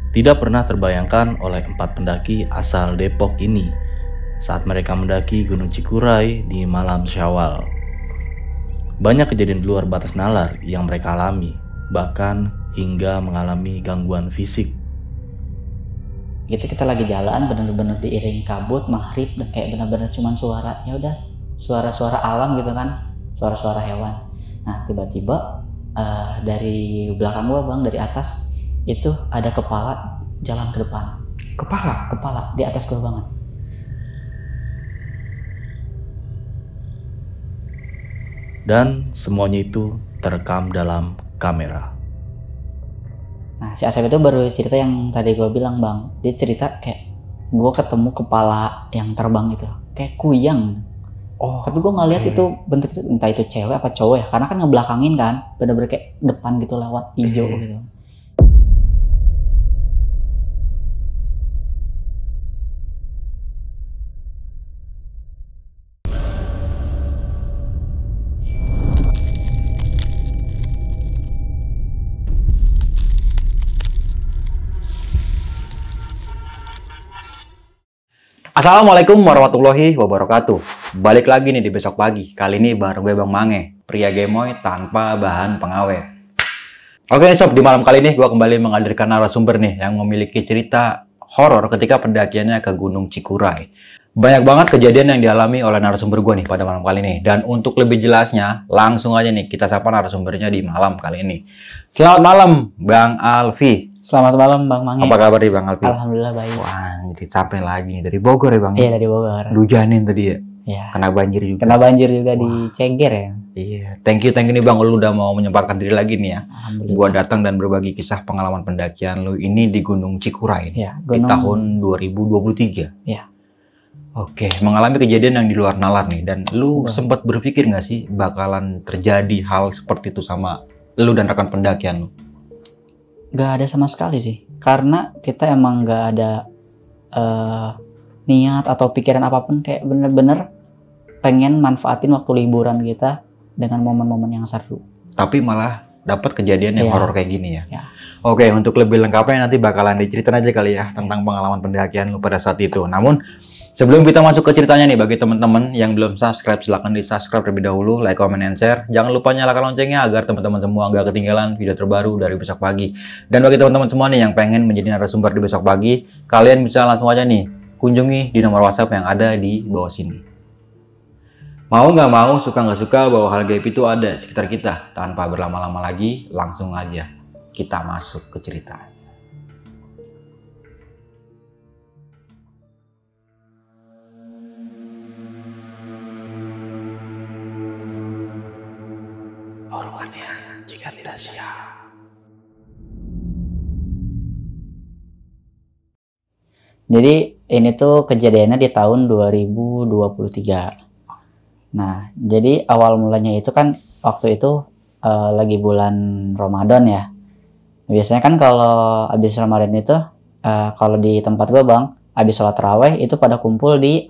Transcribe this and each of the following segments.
tidak pernah terbayangkan oleh 4 pendaki asal Depok ini saat mereka mendaki Gunung Cikuray di malam Syawal. Banyak kejadian di luar batas nalar yang mereka alami, bahkan hingga mengalami gangguan fisik. Gitu kita lagi jalan bener-bener diiring kabut maghrib dan kayak bener-bener cuman suara, ya udah suara-suara alam gitu kan, suara-suara hewan. Nah tiba-tiba dari belakang gua bang, dari atas itu ada kepala jalan ke depan. Kepala di atas gua banget. Dan semuanya itu terekam dalam kamera. Nah si Asep itu baru cerita yang tadi gua bilang bang. Dia cerita kayak gua ketemu kepala yang terbang itu kayak kuyang. Tapi gue nggak lihat itu bentuk itu, entah itu cewek apa cowok ya, karena kan ngebelakangin kan, bener-bener kayak depan gitu lewat hijau gitu. Assalamualaikum warahmatullahi wabarakatuh. Balik lagi nih di besok pagi. Kali ini bareng gue Bang Mange, pria gemoy tanpa bahan pengawet. Oke sob, di malam kali ini gue kembali menghadirkan narasumber nih yang memiliki cerita horor ketika pendakiannya ke Gunung Cikuray. Banyak banget kejadian yang dialami oleh narasumber gue nih pada malam kali ini. Dan untuk lebih jelasnya, langsung aja nih kita sapa narasumbernya di malam kali ini. Selamat malam Bang Alfi. Selamat malam Bang Mange. Apa kabar nih Bang Alfi? Alhamdulillah baik. Wah, jadi sampai lagi nih dari Bogor ya Bang? Iya dari Bogor. Hujanin tadi ya? Iya. Kena banjir juga. Kena banjir juga di Ceger ya. Iya, thank you nih Bang, lu udah mau menyempatkan diri lagi nih ya. Alhamdulillah. Gua datang dan berbagi kisah pengalaman pendakian lu ini di Gunung Cikuray Ya, di tahun 2023. Iya. Oke, mengalami kejadian yang di luar nalar nih, dan lu sempat berpikir nggak sih bakalan terjadi hal seperti itu sama lu dan rekan pendakian lu? Gak ada sama sekali sih, karena kita emang gak ada niat atau pikiran apapun, kayak bener-bener pengen manfaatin waktu liburan kita dengan momen-momen yang seru. Tapi malah dapat kejadian yang horor kayak gini ya. Ya. Oke, untuk lebih lengkapnya nanti bakalan diceritain aja kali ya tentang pengalaman pendakian lu pada saat itu. Namun sebelum kita masuk ke ceritanya nih, bagi teman-teman yang belum subscribe, silahkan di subscribe terlebih dahulu, like, comment, and share. Jangan lupa nyalakan loncengnya agar teman-teman semua nggak ketinggalan video terbaru dari Besok Pagi. Dan bagi teman-teman semua nih yang pengen menjadi narasumber di Besok Pagi, kalian bisa langsung aja nih kunjungi di nomor WhatsApp yang ada di bawah sini. Mau nggak mau, suka nggak suka, bahwa hal gaib itu ada di sekitar kita. Tanpa berlama-lama lagi, langsung aja kita masuk ke cerita. Orukannya jika tidak siap. Jadi ini tuh kejadiannya di tahun 2023. Nah, jadi awal mulanya itu kan waktu itu lagi bulan Ramadan ya. Biasanya kan kalau habis Ramadan itu kalau di tempat gue bang, habis sholat taraweh itu pada kumpul di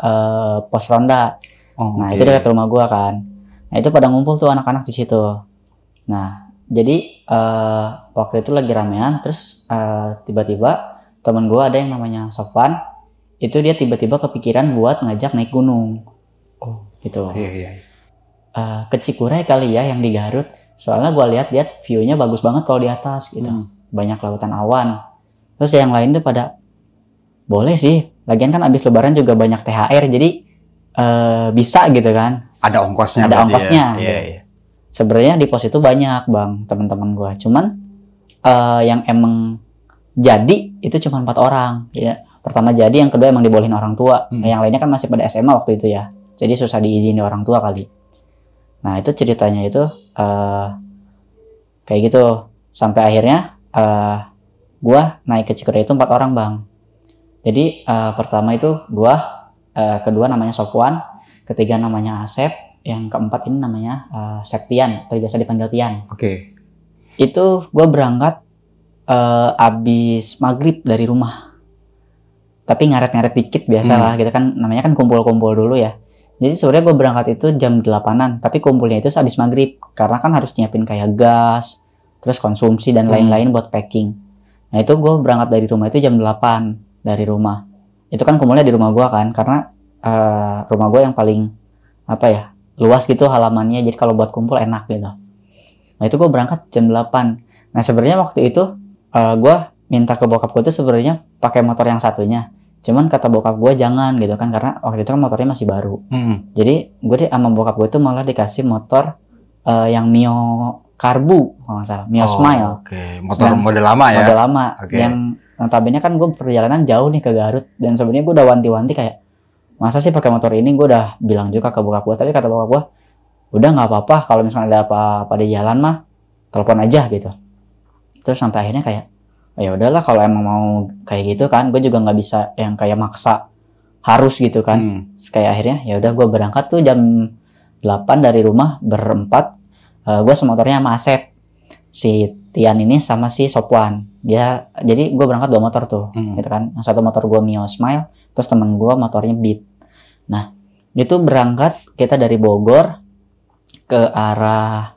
pos ronda. Nah itu dekat rumah gue kan. Nah itu pada ngumpul tuh anak-anak di situ. Nah jadi waktu itu lagi ramean, terus tiba-tiba temen gue ada yang namanya Sofwan. Itu dia tiba-tiba kepikiran buat ngajak naik gunung. Gitu. Ke Cikuray kali ya yang di Garut. Soalnya gue lihat view-nya bagus banget kalau di atas gitu. Banyak lautan awan. Terus yang lain tuh pada boleh sih. Lagian kan abis lebaran juga banyak THR, jadi bisa gitu kan. Ada ongkosnya. Ada ongkosnya. Iya. Sebenarnya di pos itu banyak bang teman-teman gue. Cuman yang emang jadi itu cuma 4 orang. Ya. Pertama jadi, yang kedua emang dibolehin orang tua. Yang lainnya kan masih pada SMA waktu itu ya. Jadi susah diizini orang tua kali. Nah itu ceritanya itu kayak gitu. Sampai akhirnya gue naik ke Cikuray itu 4 orang bang. Jadi pertama itu gue, kedua namanya Sofwan, ketiga namanya Asep, yang keempat ini namanya Septian, atau biasa dipanggil Tian. Oke. Itu gue berangkat abis maghrib dari rumah. Tapi ngaret-ngaret dikit biasalah gitu kan, namanya kan kumpul-kumpul dulu ya. Jadi sebenarnya gue berangkat itu jam 8-an, tapi kumpulnya itu habis maghrib. Karena kan harus nyiapin kayak gas, terus konsumsi dan lain-lain buat packing. Nah itu gue berangkat dari rumah itu jam 8 dari rumah. Itu kan kumpulnya di rumah gue kan, karena rumah gue yang paling apa ya, luas gitu halamannya, jadi kalau buat kumpul enak gitu. Nah itu gue berangkat jam 8. Nah sebenarnya waktu itu gue minta ke bokap gue tuh sebenarnya pakai motor yang satunya. Cuman kata bokap gue jangan gitu kan, karena waktu itu kan motornya masih baru. Jadi gue deh sama bokap gue tuh malah dikasih motor yang Mio Karbu kalau nggak salah, Mio Smile. Oke, motor model lama ya. Model lama. Yang notabene kan gue perjalanan jauh nih ke Garut, dan sebenarnya gue udah wanti-wanti kayak masa sih pakai motor ini. Gue udah bilang juga ke bokap gue, tapi kata bokap gue udah nggak apa-apa, kalau misalnya ada apa-apa di jalan mah telepon aja gitu. Terus sampai akhirnya kayak ya udahlah, kalau emang mau kayak gitu kan, gue juga nggak bisa yang kayak maksa harus gitu kan. Terus kayak akhirnya ya udah gue berangkat tuh jam 8 dari rumah berempat. Gue semotornya sama Asep, si Tian ini sama si Sopwan. Dia jadi gue berangkat 2 motor tuh gitu kan. Yang satu motor gue Mio Smile, terus temen gue motornya Beat. Nah itu berangkat kita dari Bogor ke arah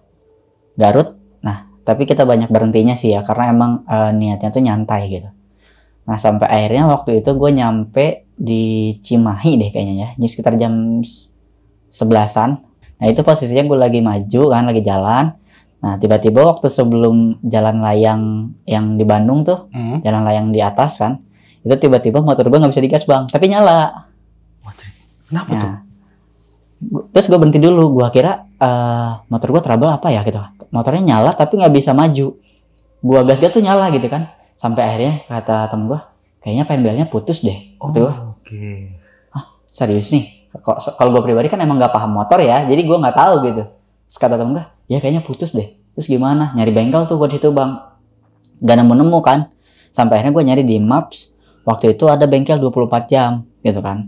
Garut. Tapi kita banyak berhentinya sih ya, karena emang niatnya tuh nyantai gitu. Nah sampai akhirnya waktu itu gue nyampe di Cimahi deh kayaknya ya, jadi sekitar jam 11-an. Nah itu posisinya gue lagi maju kan, lagi jalan. Nah tiba-tiba waktu sebelum jalan layang yang di Bandung tuh, jalan layang di atas kan, itu tiba-tiba motor gue nggak bisa digas bang, tapi nyala. Kenapa tuh? Terus gue berhenti dulu, gue kira motor gue trouble apa ya gitu. Motornya nyala tapi nggak bisa maju. Gue gas-gas tuh nyala gitu kan. Sampai akhirnya kata temen gue, kayaknya penbelnya putus deh. Oke. Ah serius nih? Kalau gue pribadi kan emang nggak paham motor ya, jadi gue nggak tahu gitu. Terus kata temen gue, ya kayaknya putus deh. Terus gimana? Nyari bengkel tuh buat situ bang. Gak nemu-nemu kan. Sampai akhirnya gue nyari di Maps. Waktu itu ada bengkel 24 jam gitu kan.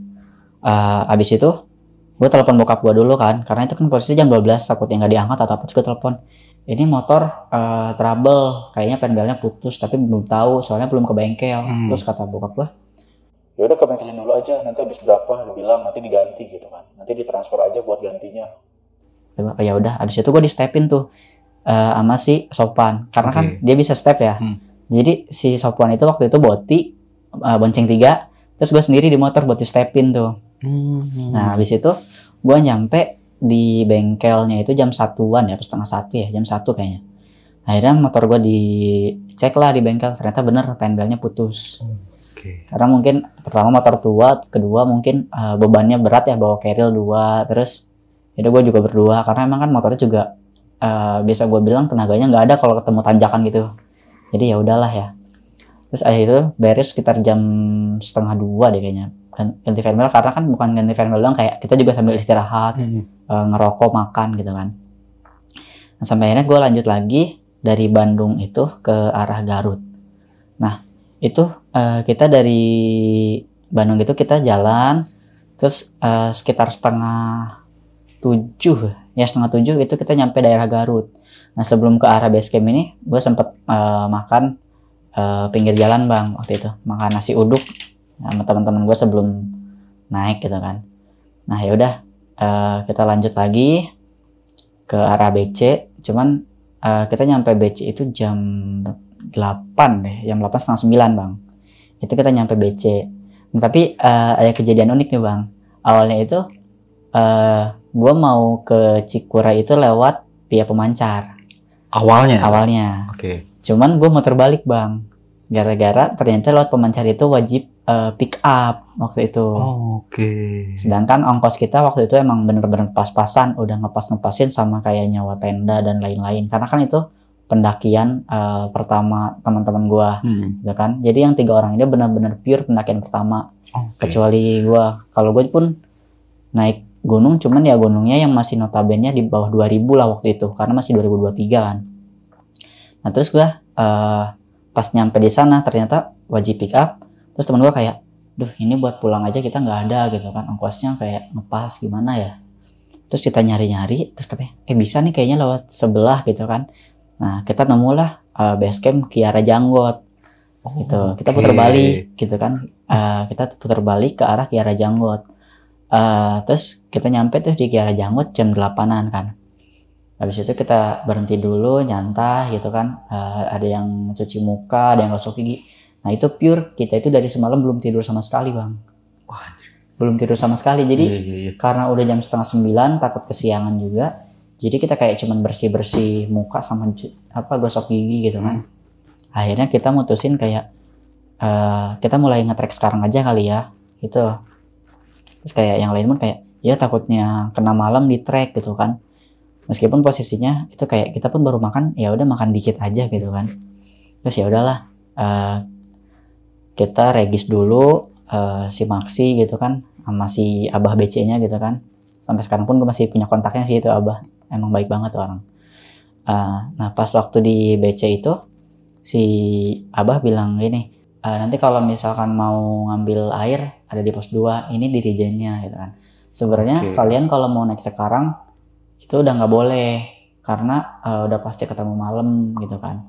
Abis itu gue telepon bokap gue dulu kan, karena itu kan posisi jam 12, takutnya nggak diangkat atau apa. Terus gue telepon, ini motor trouble, kayaknya penbelnya putus, tapi belum tahu soalnya belum ke bengkel. Terus kata bokap gue, ya udah ke bengkelin dulu aja, nanti habis berapa lu bilang nanti diganti gitu kan, nanti ditransfer aja buat gantinya. Ya udah, habis itu gue di stepin tuh sama si Sopan, karena kan dia bisa step ya. Jadi si Sopan itu waktu itu boti bonceng 3, terus gue sendiri di motor buat di stepin tuh. Nah habis itu gue nyampe di bengkelnya itu jam 1-an ya, setengah 1 ya, jam 1 kayaknya. Akhirnya motor gue dicek lah di bengkel, ternyata bener penbelnya putus. Karena mungkin pertama motor tua, kedua mungkin bebannya berat ya, bawa keril 2, terus itu gue juga berdua, karena emang kan motornya juga bisa gue bilang tenaganya nggak ada kalau ketemu tanjakan gitu. Jadi ya udahlah ya. Terus akhirnya beres sekitar jam 1:30 deh kayaknya. Ganti firmware, karena kan bukan ganti firmware doang, kayak kita juga sambil istirahat, ngerokok, makan gitu kan. Nah, sampai akhirnya gue lanjut lagi dari Bandung itu ke arah Garut. Nah itu kita dari Bandung itu kita jalan, terus sekitar 6:30 ya, 6:30 itu kita nyampe daerah Garut. Nah sebelum ke arah base camp ini gue sempet makan pinggir jalan bang, waktu itu makan nasi uduk sama teman-teman gue sebelum naik gitu kan. Nah ya udah kita lanjut lagi ke arah BC. Cuman kita nyampe BC itu jam 8 deh, jam 8 setengah 9 bang. Itu kita nyampe BC. Nah, tapi ada kejadian unik nih bang. Awalnya itu gue mau ke Cikura itu lewat via Pemancar. Awalnya. Oke. Cuman gue muter balik bang. Gara-gara ternyata lewat Pemancar itu wajib pick up waktu itu. Sedangkan ongkos kita waktu itu emang bener-bener pas-pasan, udah ngepas-ngepasin sama kayak nyawa tenda dan lain-lain. Karena kan itu pendakian pertama teman-teman gue, gitu kan. Jadi yang 3 orang ini benar-benar pure pendakian pertama. Kecuali gue. Kalau gue pun naik gunung, cuman ya gunungnya yang masih notabene di bawah 2000 lah waktu itu, karena masih 2023 kan. Nah terus gue pas nyampe di sana ternyata wajib pick up. Terus temen gue kayak, duh ini buat pulang aja kita nggak ada gitu kan, ongkosnya kayak ngepas gimana ya. Terus kita nyari-nyari, terus katanya bisa nih kayaknya lewat sebelah gitu kan. Nah kita nemulah base camp Kiara Janggot gitu. Kita putar balik gitu kan, kita putar balik ke arah Kiara Janggot. Terus kita nyampe tuh di Kiara Janggot jam 8-an kan. Habis itu kita berhenti dulu, nyantai gitu kan. Ada yang cuci muka, ada yang gosok gigi. Nah itu pure kita itu dari semalam belum tidur sama sekali bang. Wah, Belum tidur sama sekali. Jadi iya. karena udah jam 8:30 takut kesiangan juga. Jadi kita kayak cuman bersih-bersih muka sama gosok gigi gitu kan. Akhirnya kita mutusin kayak kita mulai nge-track sekarang aja kali ya gitu. Terus kayak yang lain pun kayak ya takutnya kena malam di track gitu kan. Meskipun posisinya itu kayak kita pun baru makan, ya udah makan dikit aja gitu kan. Terus ya udahlah, kita regis dulu si Maxi gitu kan, sama si Abah BC-nya gitu kan. Sampai sekarang pun gue masih punya kontaknya sih itu Abah, emang baik banget tuh orang. Nah pas waktu di BC itu si Abah bilang gini, nanti kalau misalkan mau ngambil air ada di pos 2, ini dirijennya gitu kan. Sebenarnya kalian kalau mau naik sekarang itu udah nggak boleh karena udah pasti ketemu malam gitu kan.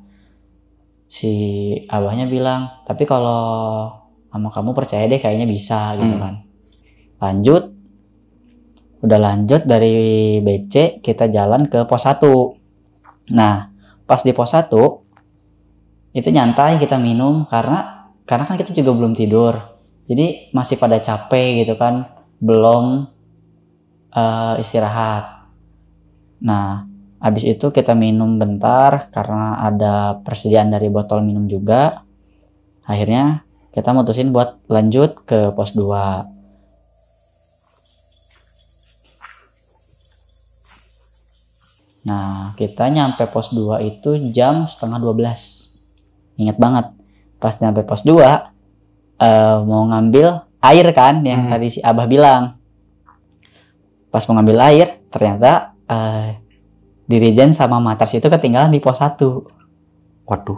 Si abahnya bilang tapi kalau sama kamu percaya deh kayaknya bisa gitu kan. Udah lanjut dari BC kita jalan ke pos 1. Nah pas di pos 1 itu nyantai kita minum karena kan kita juga belum tidur, jadi masih pada capek gitu kan, belum istirahat. Nah, habis itu kita minum bentar karena ada persediaan dari botol minum juga. Akhirnya kita mutusin buat lanjut ke pos 2. Nah, kita nyampe pos 2 itu jam 11:30. Ingat banget. Pas nyampe pos 2, mau ngambil air kan yang tadi si Abah bilang. Pas mau ngambil air, ternyata Dirijen sama Matras itu ketinggalan di pos 1. Waduh.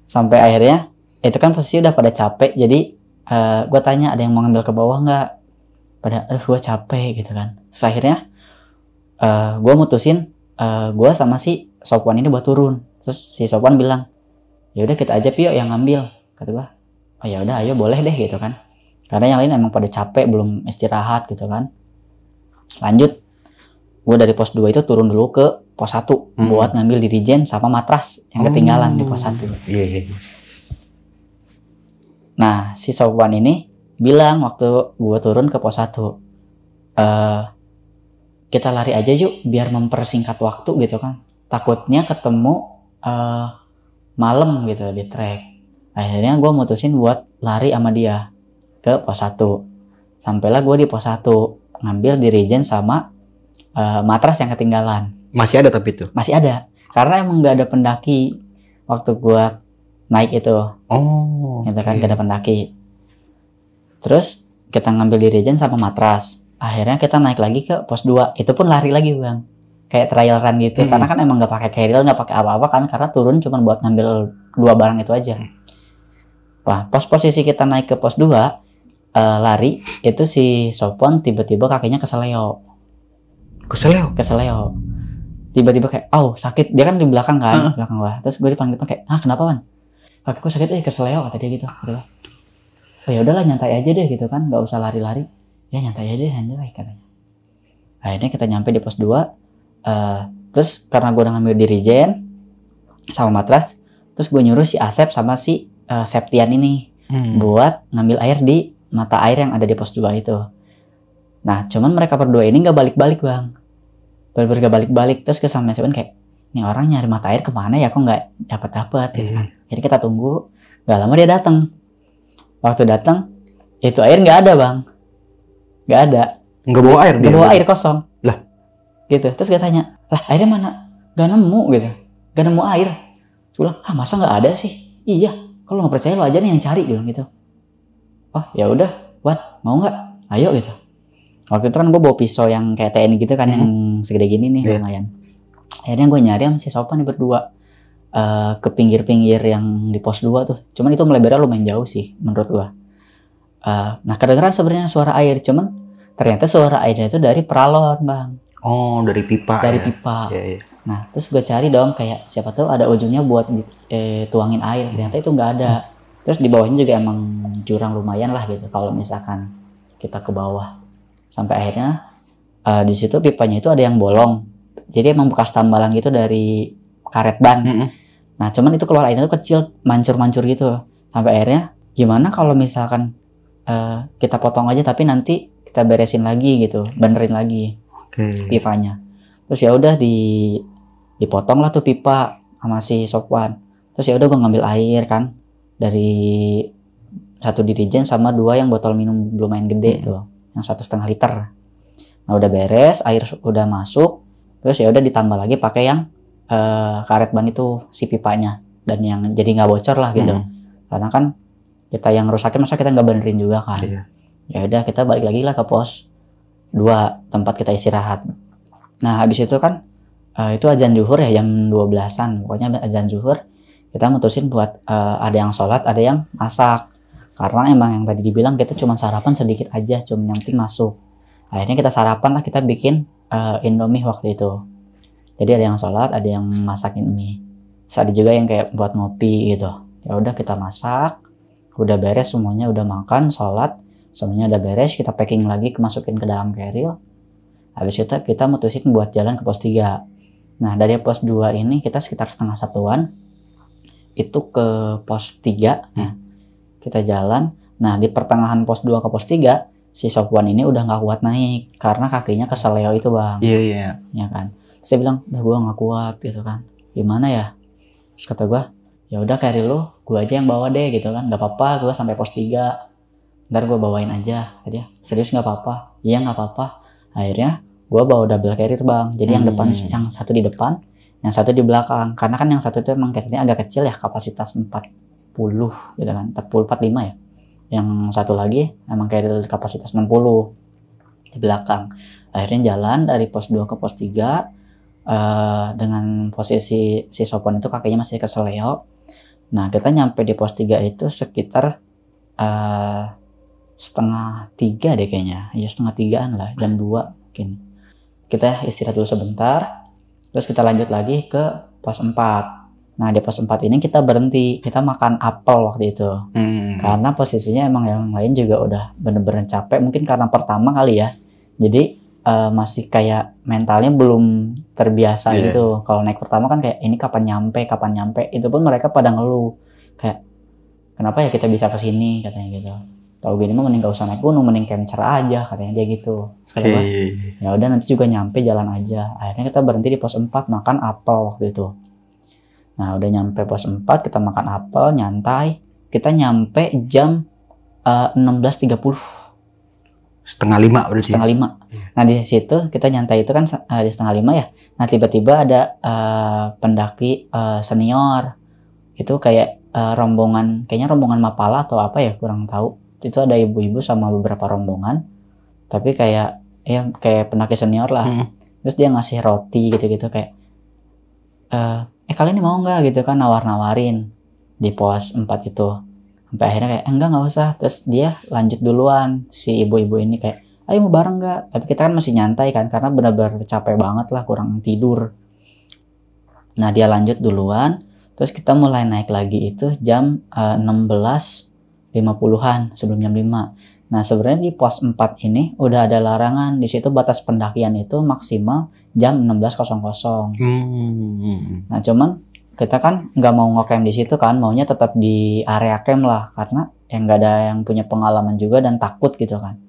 Sampai akhirnya itu kan posisi udah pada capek, jadi gue tanya ada yang mau ngambil ke bawah nggak? Pada gue capek gitu kan. Terus akhirnya gue mutusin gue sama si Sopwan ini buat turun. Terus si Sopwan bilang, ya udah kita aja Pio yang ngambil. Kata gue, oh ya udah ayo boleh deh gitu kan. Karena yang lain emang pada capek belum istirahat gitu kan. Lanjut, gue dari pos 2 itu turun dulu ke pos 1 buat ngambil Dirijen sama Matras yang ketinggalan di pos 1. Iya. Nah, si Sopwan ini bilang waktu gue turun ke pos 1, kita lari aja yuk biar mempersingkat waktu gitu kan. Takutnya ketemu malam gitu di trek. Akhirnya gue mutusin buat lari sama dia ke pos 1. Sampailah gue di pos 1 ngambil Dirijen sama Matras yang ketinggalan. Masih ada tapi itu? Masih ada. Karena emang gak ada pendaki waktu gue naik itu. Gitu kan, gak ada pendaki. Terus kita ngambil Dirijen sama Matras. Akhirnya kita naik lagi ke pos 2. Itu pun lari lagi bang. Kayak trial run gitu. Karena kan emang gak pakai carrier, gak pakai apa-apa kan. Karena turun cuma buat ngambil 2 barang itu aja. Wah, pas posisi kita naik ke pos 2, lari, itu si Sopon tiba-tiba kakinya keseleo. Keseleo. Tiba-tiba kayak, sakit. Dia kan di belakang kan, belakang gua. Terus gue dipanggil kayak, kenapa man? Kakiku sakit, keseleo kata dia gitu. Oh ya udahlah nyantai aja deh gitu kan, nggak usah lari-lari. Ya nyantai aja deh, katanya. Akhirnya kita nyampe di pos 2. Terus karena gue udah ngambil Dirijen sama Matras, terus gue nyuruh si Asep sama si Septian ini buat ngambil air di mata air yang ada di pos 2 itu. Nah, cuman mereka berdua ini nggak balik-balik bang. Bener-bener gak balik-balik. Terus ke sama Septian kayak, nih orang nyari mata air kemana ya, kok nggak dapat gitu kan. Jadi kita tunggu, nggak lama dia datang. Waktu datang, itu air nggak ada bang. Nggak ada. Nggak bawa air? Nggak bawa air, kosong. Lah? Gitu. Terus gue tanya, lah airnya mana? Gak nemu gitu. Gak nemu air. Gue bilang, masa nggak ada sih? Iya. Kalau nggak percaya lo aja nih yang cari gitu. Oh ya udah, Wan, mau nggak? Ayo gitu. Waktu itu kan gue bawa pisau yang kayak TNI gitu kan, yang segede gini nih lumayan. Akhirnya gue nyari sama si Sopan nih berdua ke pinggir-pinggir yang di pos 2 tuh. Cuman itu melebarnya lumayan jauh sih menurut gue. Nah kedengeran sebenarnya suara air, cuman ternyata suara airnya itu dari peralon bang. Oh, dari pipa. Dari pipa. Iya. Nah terus gue cari dong kayak siapa tahu ada ujungnya buat tuangin air. Ternyata itu nggak ada. Terus di bawahnya juga emang jurang lumayan lah gitu kalau misalkan kita ke bawah. Sampai akhirnya di situ pipanya itu ada yang bolong. jadi emang bekas tambalan gitu dari karet ban. Nah cuman itu keluar airnya tuh kecil, mancur-mancur gitu. Sampai akhirnya gimana kalau misalkan kita potong aja tapi nanti kita beresin lagi gitu, benerin lagi pipanya. Terus ya udah dipotong lah tuh pipa sama si Sopwan. Terus ya udah gue ngambil air kan dari 1 dirijen sama 2 yang botol minum lumayan gede tuh, yang 1,5 liter. Nah udah beres, air udah masuk, terus ya udah ditambah lagi pakai yang karet ban itu si pipanya, dan yang jadi nggak bocor lah gitu. Karena kan kita yang rusakin masa kita nggak benerin juga kan. Ya udah kita balik lagi lah ke pos 2 tempat kita istirahat. Nah habis itu kan itu azan zuhur ya, jam 12-an, pokoknya azan zuhur. Kita mutusin buat ada yang sholat, ada yang masak. Karena emang yang tadi dibilang kita cuma sarapan sedikit aja, cuma yang penting masuk. Akhirnya kita sarapan lah, kita bikin Indomie waktu itu. Jadi ada yang sholat, ada yang masakin mie. Terus ada juga yang kayak buat ngopi gitu. Ya udah kita masak, udah beres semuanya, udah makan, sholat, semuanya udah beres, kita packing lagi, masukin ke dalam carrier. Habis itu kita mutusin buat jalan ke pos 3. Nah dari pos 2 ini kita sekitar setengah satuan itu ke pos 3. Kita jalan. Nah di pertengahan pos 2 ke pos 3 si Sopwan ini udah nggak kuat naik karena kakinya keseleo itu bang. Iya. Ya kan. Terus dia bilang, gue nggak kuat gitu kan. Gimana ya? Terus kata gue, ya udah carry lu, gue aja yang bawa deh gitu kan. Nggak apa-apa, gue sampai pos 3. Ntar gue bawain aja. Dia serius nggak apa-apa? Iya nggak apa-apa. Akhirnya gue bawa double carrier bang. Jadi yang depan, yang satu di depan, yang satu di belakang. Karena kan yang satu itu emang carriernya agak kecil ya, kapasitas 40 gitu kan, 45 ya. Yang satu lagi emang carrier kapasitas 60 di belakang. Akhirnya jalan dari pos 2 ke pos 3 dengan posisi si Sopwan itu kakinya masih keseleo. Nah kita nyampe di pos 3 itu sekitar 2:30 deh kayaknya. Ya 2:30-an lah, jam 2 mungkin. Kita istirahat dulu sebentar, terus kita lanjut lagi ke pos 4. Nah di pos 4 ini kita berhenti, kita makan apel waktu itu. Karena posisinya emang yang lain juga udah bener-bener capek, mungkin karena pertama kali ya. Jadi masih kayak mentalnya belum terbiasa gitu. Kalau naik pertama kan kayak ini kapan nyampe. Itu pun mereka pada ngeluh. Kayak kenapa ya kita bisa kesini katanya gitu. Tahu gini mah mending gak usah naik gunung, mending camper aja katanya dia gitu. Ya udah nanti juga nyampe jalan aja. Akhirnya kita berhenti di pos 4 makan apel waktu itu. Nah udah nyampe pos 4 kita makan apel nyantai. Kita nyampe jam 16.30. 4:30 berarti. 4:30. Nah di situ kita nyantai itu kan di 4:30 ya. Nah tiba-tiba ada pendaki senior. Itu kayak rombongan, kayaknya rombongan Mapala atau apa ya, kurang tahu. Itu ada ibu-ibu sama beberapa rombongan. Tapi kayak kayak pendaki senior lah. Terus dia ngasih roti gitu-gitu kayak kalian ini mau nggak gitu kan, nawar-nawarin di pos 4 itu. Sampai akhirnya kayak enggak usah. Terus dia lanjut duluan, si ibu-ibu ini kayak ayo mau bareng nggak, tapi kita kan masih nyantai kan karena benar-benar capek banget lah, kurang tidur. Nah dia lanjut duluan, terus kita mulai naik lagi itu jam 16.50-an sebelum jam 5. Nah sebenarnya di pos 4 ini udah ada larangan, di situ batas pendakian itu maksimal jam 16.00. Nah cuman kita kan nggak mau ngecamp di situ kan, maunya tetap di area camp lah karena yang nggak ada yang punya pengalaman juga dan takut gitu kan.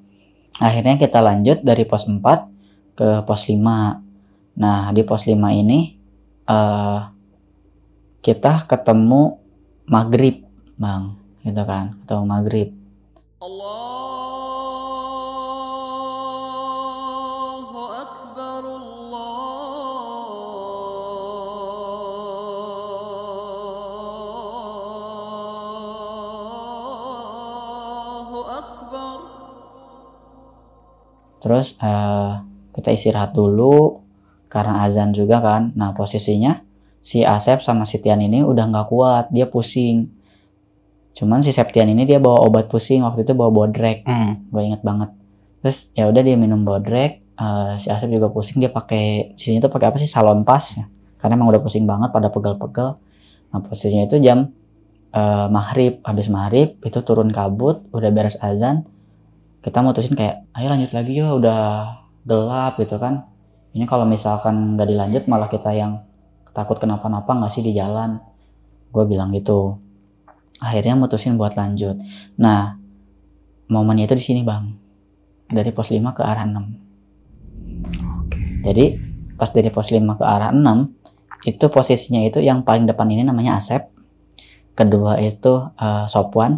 Akhirnya kita lanjut dari pos 4 ke pos 5. Nah di pos 5 ini kita ketemu maghrib bang, gitu kan, ketemu maghrib. Terus kita istirahat dulu karena azan juga kan. Nah posisinya si Asep sama si Tian ini udah nggak kuat, dia pusing. Cuman si Septian ini dia bawa obat pusing, waktu itu bawa Bodrek. Gue inget banget. Terus ya udah dia minum Bodrek. Si Asep juga pusing, dia pakai sini tuh pakai apa sih, salon pas ya. Karena emang udah pusing banget, pada pegel-pegel. Nah posisinya itu jam maghrib, habis maghrib itu turun kabut, udah beres azan. Kita mutusin kayak ayo lanjut lagi yuk, udah gelap gitu kan. ini kalau misalkan nggak dilanjut malah kita yang takut kenapa-napa nggak sih di jalan. Gue bilang gitu. Akhirnya mutusin buat lanjut. Nah, momennya itu di sini bang, dari pos 5 ke arah 6. Jadi pas dari pos 5 ke arah 6 itu posisinya itu yang paling depan ini namanya Asep, kedua itu Sopwan,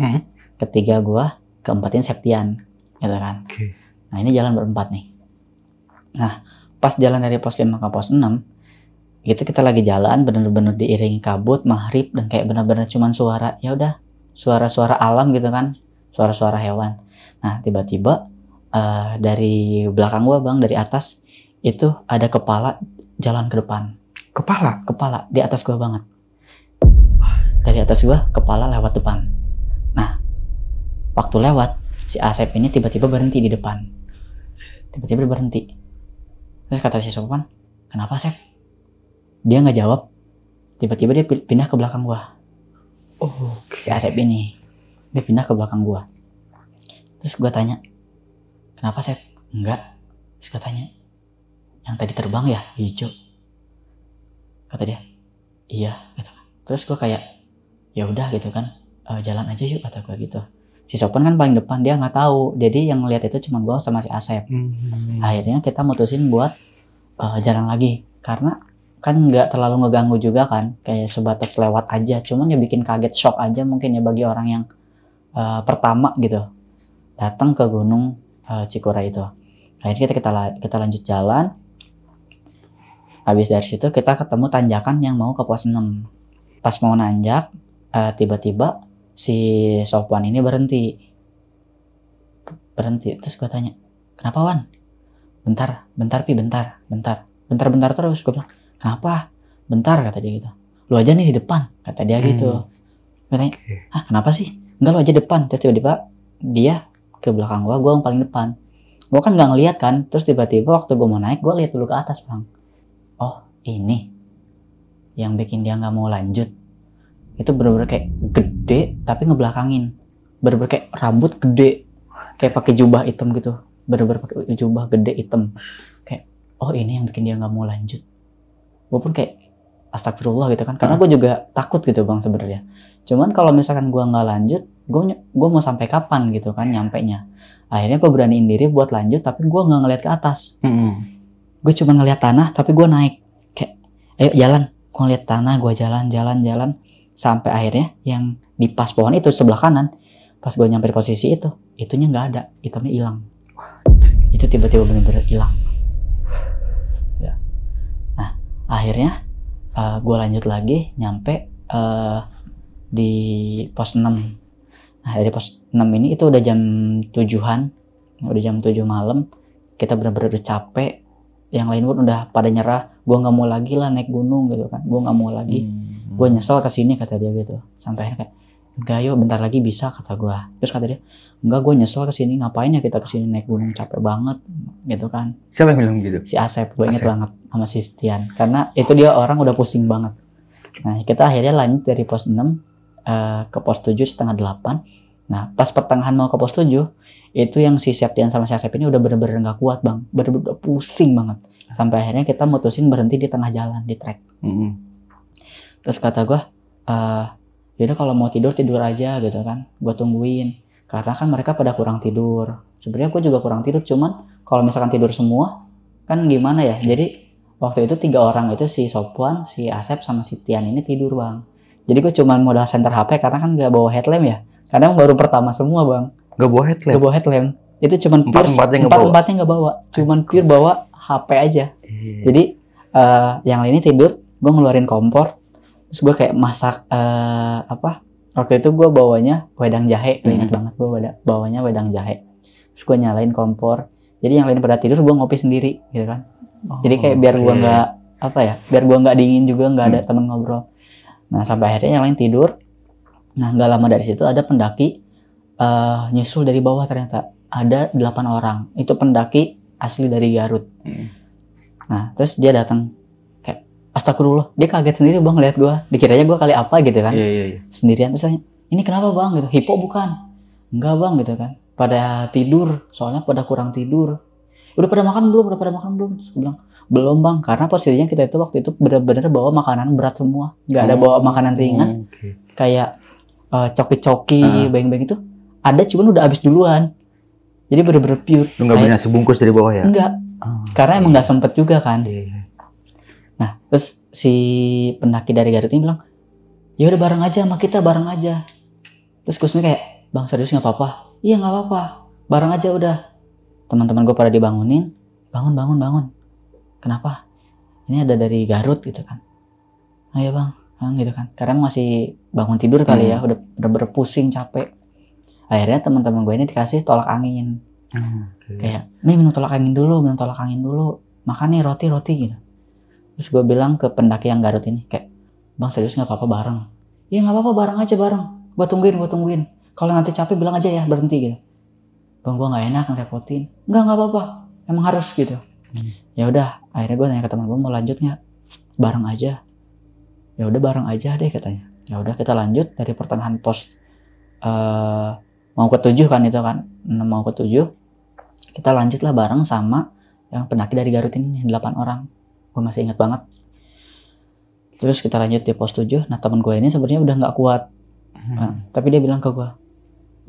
ketiga gua, keempat ini Septian, gitu kan. Nah ini jalan berempat nih. Nah pas jalan dari pos 5 ke pos 6 itu kita lagi jalan bener-bener diiringi kabut maghrib dan kayak bener-bener cuman suara, ya udah suara-suara alam gitu kan, suara-suara hewan. Nah tiba-tiba dari belakang gua bang, dari atas itu ada kepala jalan ke depan. Kepala di atas gua banget. Dari atas gua kepala lewat depan. Nah waktu lewat si Asep ini tiba-tiba berhenti di depan. Tiba-tiba berhenti. Terus kata si Sopwan, kenapa Sep? Dia nggak jawab. Tiba-tiba dia pindah ke belakang gua. Si Asep ini dia pindah ke belakang gua. Terus gua tanya, kenapa Sep? Enggak. Terus gua tanya, yang tadi terbang ya hijau? Kata dia, iya gitu kan. Terus gue kayak ya udah gitu kan, jalan aja yuk kata gue gitu. Si Sopwan kan paling depan, dia nggak tahu, jadi yang ngeliat itu cuma gue sama si Asep. Akhirnya kita mutusin buat jalan lagi karena kan nggak terlalu ngeganggu juga kan, kayak sebatas lewat aja, cuman ya bikin kaget, shock aja mungkin ya bagi orang yang pertama gitu datang ke Gunung Cikuray itu. Akhirnya kita lanjut jalan. Habis dari situ kita ketemu tanjakan yang mau ke pos 6. Pas mau nanjak, tiba-tiba si Sopwan ini berhenti. Terus gue tanya, kenapa Wan? Bentar terus. Gue bilang, kenapa? Bentar kata dia gitu. Lu aja nih di depan, kata dia gitu. Gue tanya, kenapa sih? Enggak, lu aja depan. Terus tiba-tiba dia ke belakang gue yang paling depan. Gue kan nggak ngeliat kan. Terus tiba-tiba waktu gue mau naik, gue lihat dulu ke atas bang. Oh ini yang bikin dia nggak mau lanjut. Itu bener-bener kayak gede tapi ngebelakangin. Bener-bener kayak rambut gede, kayak pakai jubah hitam gitu. Bener-bener pakai jubah gede hitam. Kayak oh ini yang bikin dia nggak mau lanjut. Gue pun kayak astagfirullah gitu kan. Karena gue juga takut gitu bang sebenarnya. Cuman kalau misalkan gue nggak lanjut, gue mau sampai kapan gitu kan nyampe nya. Akhirnya gue beraniin diri buat lanjut tapi gue nggak ngeliat ke atas. Gue cuma ngeliat tanah tapi gue naik kayak ayo jalan, gue ngeliat tanah, gue jalan sampai akhirnya yang di pas pohon itu sebelah kanan, pas gue nyampe di posisi itu, itunya nggak ada, hitamnya hilang. Itu tiba-tiba bener-bener hilang ya. Nah akhirnya gue lanjut lagi nyampe di pos 6. Nah dari pos 6 ini itu udah jam 7-an, udah jam 7 malam, kita bener-bener udah capek. Yang lain pun udah pada nyerah, gue nggak mau lagi lah naik gunung gitu kan, gue nggak mau lagi, gue nyesel kesini kata dia gitu. Sampai akhirnya kayak enggak yuk bentar lagi bisa kata gue. Terus kata dia enggak, gue nyesel kesini, ngapain ya kita kesini naik gunung, capek banget gitu kan. Siapa yang bilang gitu? Si Asep, gue inget banget, sama si Stian, karena itu dia orang udah pusing banget. Nah kita akhirnya lanjut dari pos 6 ke pos 7 setengah 8. Nah pas pertengahan mau ke pos 7 itu yang si Septian sama si Asep ini udah bener-bener gak kuat bang, bener-bener pusing banget. Sampai akhirnya kita mutusin berhenti di tengah jalan, di trek. Terus kata gue, yaudah kalau mau tidur aja gitu kan, gue tungguin. Karena kan mereka pada kurang tidur. Sebenarnya gue juga kurang tidur, cuman kalau misalkan tidur semua kan gimana ya. Jadi waktu itu 3 orang itu, si Sopwan, si Asep sama si Tian ini tidur bang. Jadi gue cuman modal center HP karena kan gak bawa headlamp ya. Karena baru pertama semua bang. Gak bawa headlamp? Itu cuman empat-empatnya gak bawa. Cuman pure bawa HP aja. Jadi yang lainnya tidur, gue ngeluarin kompor. Terus gue kayak masak waktu itu gue bawanya wedang jahe. Gue ingat banget, gue bawanya wedang jahe. Terus gue nyalain kompor. Jadi yang lain pada tidur, gue ngopi sendiri gitu kan. Jadi kayak biar gue nggak biar gue nggak dingin juga, nggak ada teman ngobrol. Nah sampai akhirnya yang lain tidur. Nah nggak lama dari situ ada pendaki nyusul dari bawah, ternyata ada 8 orang. Itu pendaki asli dari Garut. Nah terus dia datang kayak astagfirullah, dia kaget sendiri bang lihat gue. Dikiranya gue kali apa gitu kan. Sendirian. Terus tanya, ini kenapa bang gitu, hipo bukan? Enggak bang gitu kan, pada tidur, soalnya pada kurang tidur. Udah pada makan belum? Terus gue bilang, Belum bang, karena posisinya kita itu waktu itu bener-bener bawa makanan berat semua, nggak ada bawa makanan ringan. Kayak coki-coki, beng-beng itu ada, cuman udah habis duluan. Jadi bener-bener pure. Lu nggak beli nasi bungkus dari bawah ya? Enggak, karena emang nggak sempet juga kan. Nah, terus si pendaki dari Garut ini bilang, ya udah bareng aja sama kita, bareng aja. Terus gue kayak, bang serius nggak apa-apa? Iya nggak apa-apa, bareng aja udah. Teman-teman gue pada dibangunin, bangun. Kenapa? Ini ada dari Garut gitu kan. Ayo bang, gitu kan. Karena masih bangun tidur kali ya, udah berpusing capek. Akhirnya teman-teman gue ini dikasih tolak angin. Kayak, minum tolak angin dulu. Makan nih roti gitu. Terus gue bilang ke pendaki yang Garut ini, kayak, bang serius nggak apa-apa bareng? Iya nggak apa-apa, bareng aja bareng. Gue tungguin. Kalau nanti capek bilang aja ya, berhenti gitu. Bang gue nggak enak ngerepotin. Nggak apa-apa, emang harus gitu. Ya udah, akhirnya gue nanya ke teman gue, mau lanjut nggak? Bareng aja. Ya udah bareng aja deh katanya. Ya udah kita lanjut dari pertengahan pos mau ke 7 kan itu kan, 6 mau ke 7. Kita lanjutlah bareng sama yang pendaki dari Garut ini 8 orang. Gue masih ingat banget. Terus kita lanjut di pos 7. Nah teman gue ini sebenarnya udah nggak kuat. Tapi dia bilang ke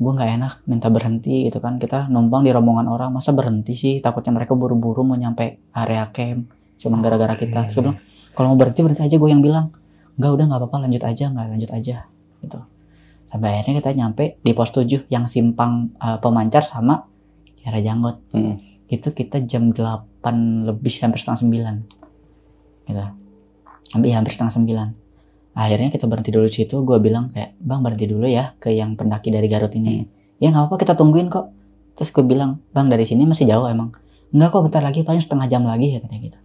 gue nggak enak minta berhenti gitu kan, kita numpang di rombongan orang, masa berhenti sih, takutnya mereka buru-buru mau nyampe area camp cuman gara-gara kita. Terus gue bilang kalau mau berhenti aja, gue yang bilang udah nggak apa-apa, lanjut aja gitu. Sampai akhirnya kita nyampe di pos 7 yang simpang pemancar sama Kiara Janggot. Itu kita jam 8 lebih, hampir setengah 9 gitu, hampir setengah 9. Akhirnya kita berhenti dulu di situ. Gue bilang kayak, bang berhenti dulu ya ke yang pendaki dari Garut ini. Ya nggak apa-apa, kita tungguin kok. Terus gue bilang, bang dari sini masih jauh emang? Enggak kok, bentar lagi, paling setengah jam lagi katanya gitu.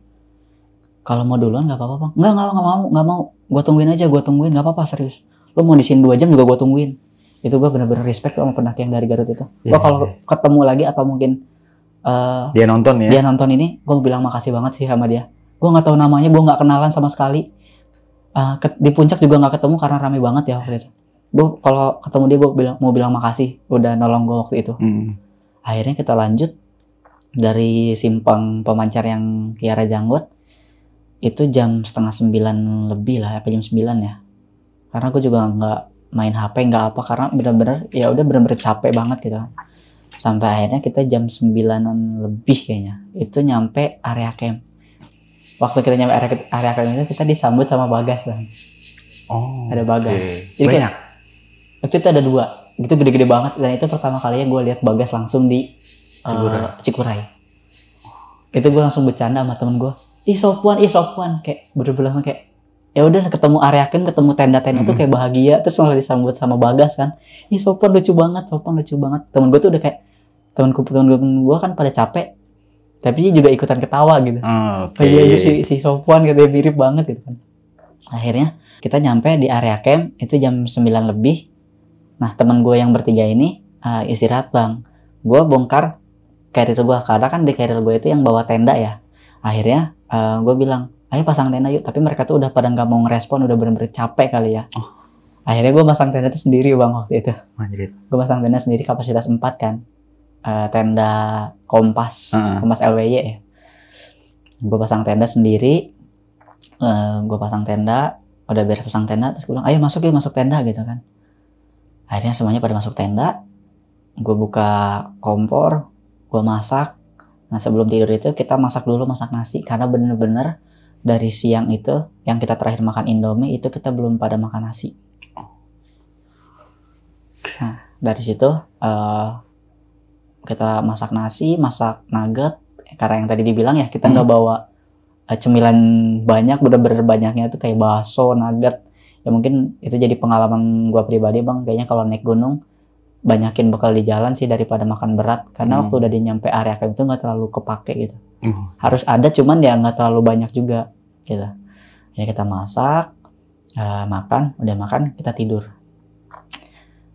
Kalau mau duluan nggak apa-apa bang? Nggak mau. Gue tungguin aja, nggak apa-apa serius. Lo mau di sini 2 jam juga gue tungguin. Itu gue bener-bener respect sama pendaki yang dari Garut itu. Gue kalau ketemu lagi atau mungkin dia nonton ini, gue mau bilang makasih banget sih sama dia. Gue nggak tahu namanya, gue nggak kenalan sama sekali. Di puncak juga nggak ketemu karena rame banget ya waktu itu. Gue kalau ketemu dia gue mau bilang makasih udah nolong gue waktu itu. Akhirnya kita lanjut dari simpang pemancar yang Kiara Janggot itu jam setengah 9 lebih lah, apa jam 9 ya. Karena gue juga nggak main HP, nggak apa, karena bener-bener ya udah bener-bener capek banget gitu. Sampai akhirnya kita jam 9-an lebih kayaknya itu nyampe area camp. Waktu kita nyampe area camp itu kita disambut sama Bagas kan. Ada Bagas. Jadi banyak. Waktu itu ada 2, gitu gede-gede banget, dan itu pertama kalinya gue lihat Bagas langsung di Cikuray. Itu gue langsung bercanda sama temen gue. Ih Sopwan, kayak bener-bener langsung kayak ya udah ketemu area camp, ketemu tenda-tenda tuh kayak bahagia, terus malah disambut sama Bagas kan. Ih Sopwan lucu banget. Temen gue tuh udah kayak temen gue kan pada capek. Tapi dia juga ikutan ketawa gitu. Iya si Sopwan katanya mirip banget gitu kan. Akhirnya kita nyampe di area camp itu jam 9 lebih. Nah teman gue yang bertiga ini istirahat bang. Gue bongkar carrier gue, karena kan di carrier gue itu yang bawa tenda ya. Akhirnya gue bilang, ayo pasang tenda yuk. Tapi mereka tuh udah pada nggak mau ngerespon, udah bener-bener capek kali ya. Akhirnya gue pasang tenda itu sendiri bang waktu itu. Gue pasang tenda sendiri kapasitas 4 kan. Tenda Kompas LWY ya. Gue pasang tenda sendiri. Gue pasang tenda, udah beres pasang tenda, terus gue bilang, ayo masuk tenda gitu kan. Akhirnya semuanya pada masuk tenda. Gue buka kompor, gue masak. Nah sebelum tidur itu kita masak nasi, karena bener-bener dari siang itu yang kita terakhir makan Indomie itu kita belum pada makan nasi. Nah dari situ kita masak nasi, masak nugget, karena yang tadi dibilang ya kita nggak bawa cemilan banyak, bener-bener banyaknya itu kayak bakso, nugget. Ya mungkin itu jadi pengalaman gue pribadi bang, kayaknya kalau naik gunung banyakin bekal di jalan sih daripada makan berat, karena waktu udah nyampe area camp itu nggak terlalu kepake gitu. Harus ada, cuman ya nggak terlalu banyak juga gitu. Jadi kita masak, udah makan kita tidur.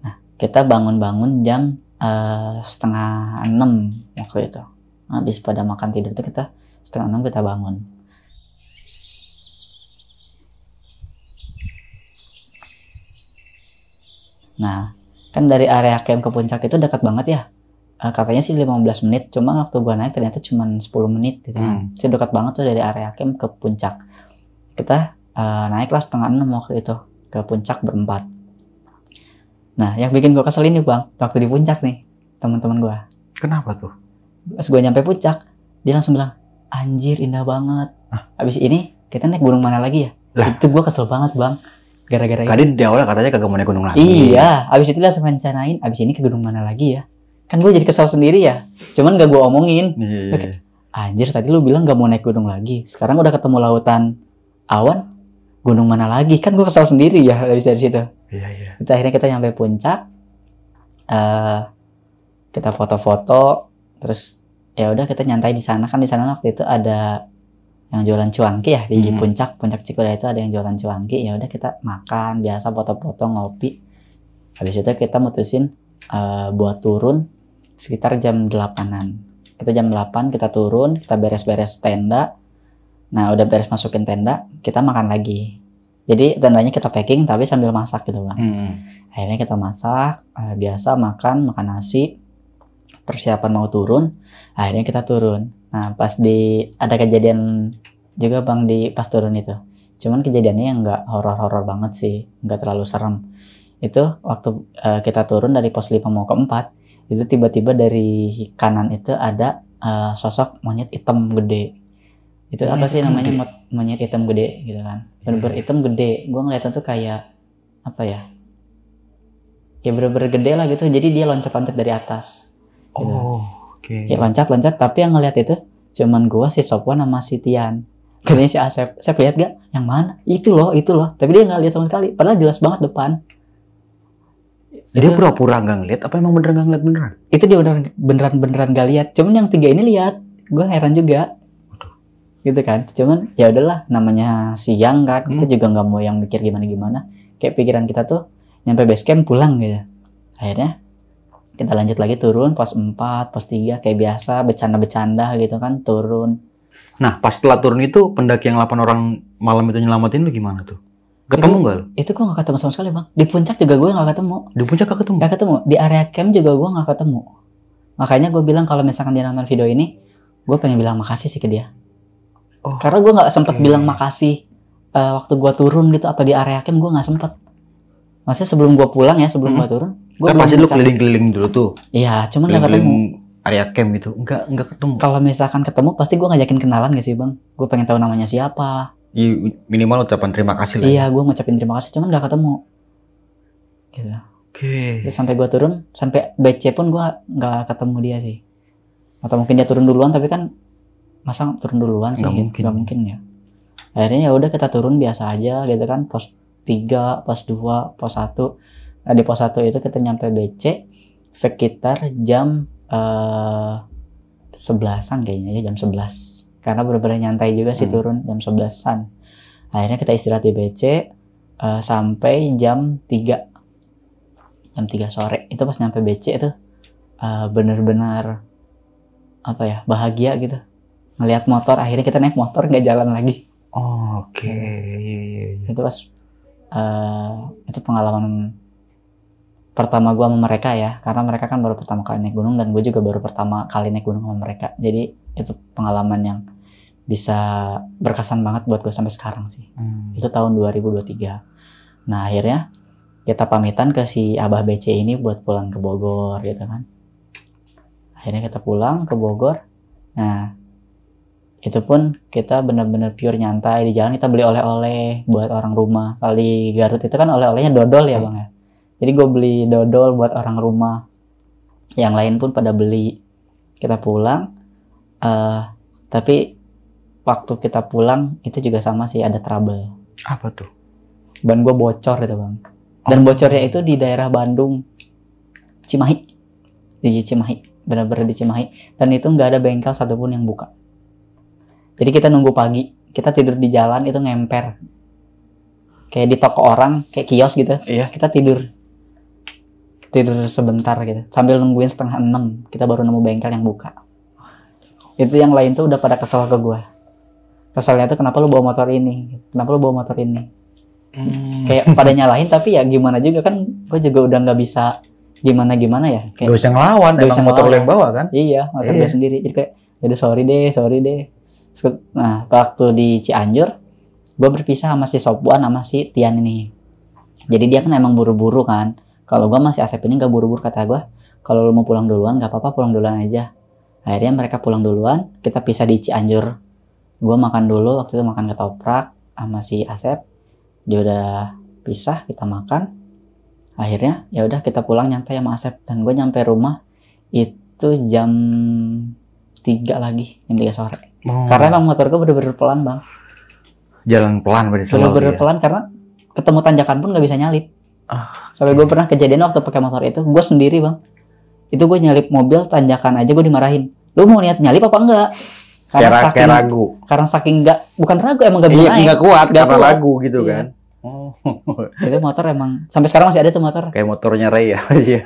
Nah kita bangun jam 5:30 waktu itu. Habis pada makan tidur itu kita 5:30 kita bangun. Nah, kan dari area camp ke puncak itu dekat banget ya. katanya sih 15 menit, cuma waktu gua naik ternyata cuma 10 menit gitu kan. Itu dekat banget tuh dari area camp ke puncak. Kita naiklah 5:30 waktu itu ke puncak berempat. Nah, yang bikin gua kesel ini Bang, waktu di puncak nih, teman-teman gua. Kenapa tuh? Pas gua nyampe puncak, dia langsung bilang, "Anjir, indah banget." Habis ini kita naik gunung mana lagi ya? Lah. Itu gua kesel banget Bang. Gara-gara Tadi di awal katanya kagak mau naik gunung lagi. Iya, abis itu langsung rencanain, abis ini ke gunung mana lagi ya? Kan gue jadi kesal sendiri ya. Cuman gak gue omongin. Iya. Anjir, tadi lu bilang gak mau naik gunung lagi. Sekarang udah ketemu lautan awan, gunung mana lagi? Kan gue kesal sendiri ya dari situ. Iya. Itu akhirnya kita nyampe puncak. Kita foto-foto, terus ya udah kita nyantai di sana. Kan di sana waktu itu ada yang jualan cuanki ya di puncak Cikuray itu ada yang jualan cuanki. Ya udah kita makan biasa, foto-foto, ngopi. Habis itu kita mutusin buat turun sekitar jam 8-an. Kita jam 8 kita turun, kita beres-beres tenda. Nah udah beres masukin tenda, kita makan lagi. Jadi tendanya kita packing tapi sambil masak gitu Bang. Akhirnya kita masak, biasa makan nasi. Persiapan mau turun, akhirnya kita turun. Nah pas ada kejadian juga Bang di pas turun itu. Cuman kejadiannya yang nggak horor-horor banget sih, nggak terlalu serem. Itu waktu kita turun dari pos 5 mau ke 4, itu tiba-tiba dari kanan itu ada sosok monyet hitam gede. Itu apa sih namanya, monyet hitam gede gitu kan. Bener-bener hitam gede. Gue ngeliatnya tuh kayak apa ya? Ya bener-bener gede lah gitu. Jadi dia loncat-loncat dari atas. Gitu. Oke. Kayak loncat-loncat, tapi yang ngeliat itu cuman gua, si Sopwan sama si Tian. Katanya si Asep, saya lihat gak? Yang mana? Itu loh. Tapi dia nggak lihat sama sekali. Padahal jelas banget depan. Dia pura-pura nggak ngeliat, apa emang beneran nggak ngeliat beneran? Itu dia beneran gak lihat. Cuman yang 3 ini lihat. Gua heran juga. Gitu kan. Cuman ya udahlah, namanya siang kan. Kita juga nggak mau yang mikir gimana-gimana. Kayak pikiran kita tuh nyampe base camp pulang gitu. Akhirnya kita lanjut lagi turun pos 4, pos 3 kayak biasa bercanda-bercanda gitu kan turun. Nah pas setelah turun itu pendaki yang 8 orang malam itu nyelamatin lu gimana tuh? Ketemu nggak lu? Itu gue gak ketemu sama sekali Bang. Di puncak juga gue gak ketemu. Di puncak gak ketemu? Gak ketemu. Di area camp juga gue gak ketemu. Makanya gue bilang kalau misalkan dia nonton video ini, gue pengen bilang makasih sih ke dia. Karena gue gak sempet bilang makasih waktu gue turun gitu atau di area camp, gue gak sempet. Maksudnya sebelum gue pulang ya, sebelum gue turun, kan pasti lu keliling-keliling dulu tuh. Iya, cuman gak ketemu. Area camp itu enggak ketemu. Kalau misalkan ketemu pasti gue ngajakin kenalan gak sih Bang? Gue pengen tahu namanya siapa. Minimal ucapan terima kasih lah. Iya, gue ngucapin terima kasih, cuman gak ketemu. Gitu. Oke. Sampai gue turun, sampai BC pun gue gak ketemu dia sih. Atau mungkin dia turun duluan, tapi kan masa turun duluan sih? Gak mungkin ya. Akhirnya ya udah kita turun biasa aja gitu kan, pos 3, pos 2, pos 1. Nah di pos 1 itu kita nyampe BC sekitar jam 11-an kayaknya ya, jam 11. Karena bener-bener nyantai juga sih turun jam 11-an. Akhirnya kita istirahat di BC sampai jam 3. Jam 3 sore. Itu pas nyampe BC itu bener-bener apa ya, bahagia gitu. Ngelihat motor, akhirnya kita naik motor nggak jalan lagi. Oke. Itu pas itu pengalaman pertama gue sama mereka ya, karena mereka kan baru pertama kali naik gunung dan gue juga baru pertama kali naik gunung sama mereka. Jadi itu pengalaman yang bisa berkesan banget buat gue sampai sekarang sih. Itu tahun 2023. Nah akhirnya kita pamitan ke si Abah BC ini buat pulang ke Bogor gitu kan. Akhirnya kita pulang ke Bogor. Nah itu pun kita bener-bener pure nyantai di jalan. Kita beli oleh-oleh buat orang rumah. Kalau di Garut itu kan oleh-olehnya dodol ya Bang ya. Jadi gue beli dodol buat orang rumah. Yang lain pun pada beli. Kita pulang. Tapi waktu kita pulang itu juga sama sih, ada trouble. Apa tuh? Ban gue bocor itu Bang. Dan bocornya itu di daerah Bandung. Cimahi. Di Cimahi. Benar-benar di Cimahi. Dan itu nggak ada bengkel satupun yang buka. Jadi kita nunggu pagi. Kita tidur di jalan itu ngemper. Kayak di toko orang. Kayak kios gitu. Iya. Kita tidur sebentar gitu sambil nungguin 5:30 kita baru nemu bengkel yang buka. Itu yang lain tuh udah pada kesel ke gue. Keselnya tuh kenapa lu bawa motor ini, kayak pada nyalahin, tapi ya gimana juga kan gue juga udah nggak bisa gimana ya, Gak bisa ngelawan, Gak emang bisa motor ngelawan. lo yang bawa kan? iya motor Iya. gue sendiri, jadi kayak udah sorry deh. Nah waktu di Cianjur gue berpisah sama si Sopwan sama si Tian ini. Jadi dia kan emang buru-buru kan. Kalau gue masih Asep ini gak buru-buru, kata gue kalau lu mau pulang duluan gak apa-apa, pulang duluan aja. Akhirnya mereka pulang duluan, kita pisah di Cianjur. Gue makan dulu, waktu itu makan ketoprak sama si Asep. Dia udah pisah, kita makan. Akhirnya ya udah kita pulang nyantai sama Asep, dan gue nyampe rumah itu jam 3 lagi, jam 3 sore. Karena emang motor gue bener-bener pelan bang, Jalan pelan berarti slow bener-bener dia. pelan karena ketemu tanjakan pun nggak bisa nyalip. Sampai gue pernah kejadian waktu pakai motor itu, gue sendiri bang, itu gue nyalip mobil tanjakan aja gue dimarahin. Lu mau niat nyalip apa enggak? Kayak ragu. Karena saking bukan ragu, emang gak bisa Iya, naik. nggak kuat Nggak karena kuat. lagu gitu Iya. kan. Oh. Itu motor emang sampai sekarang masih ada tuh motor. Kayak motornya Ray ya. Iya.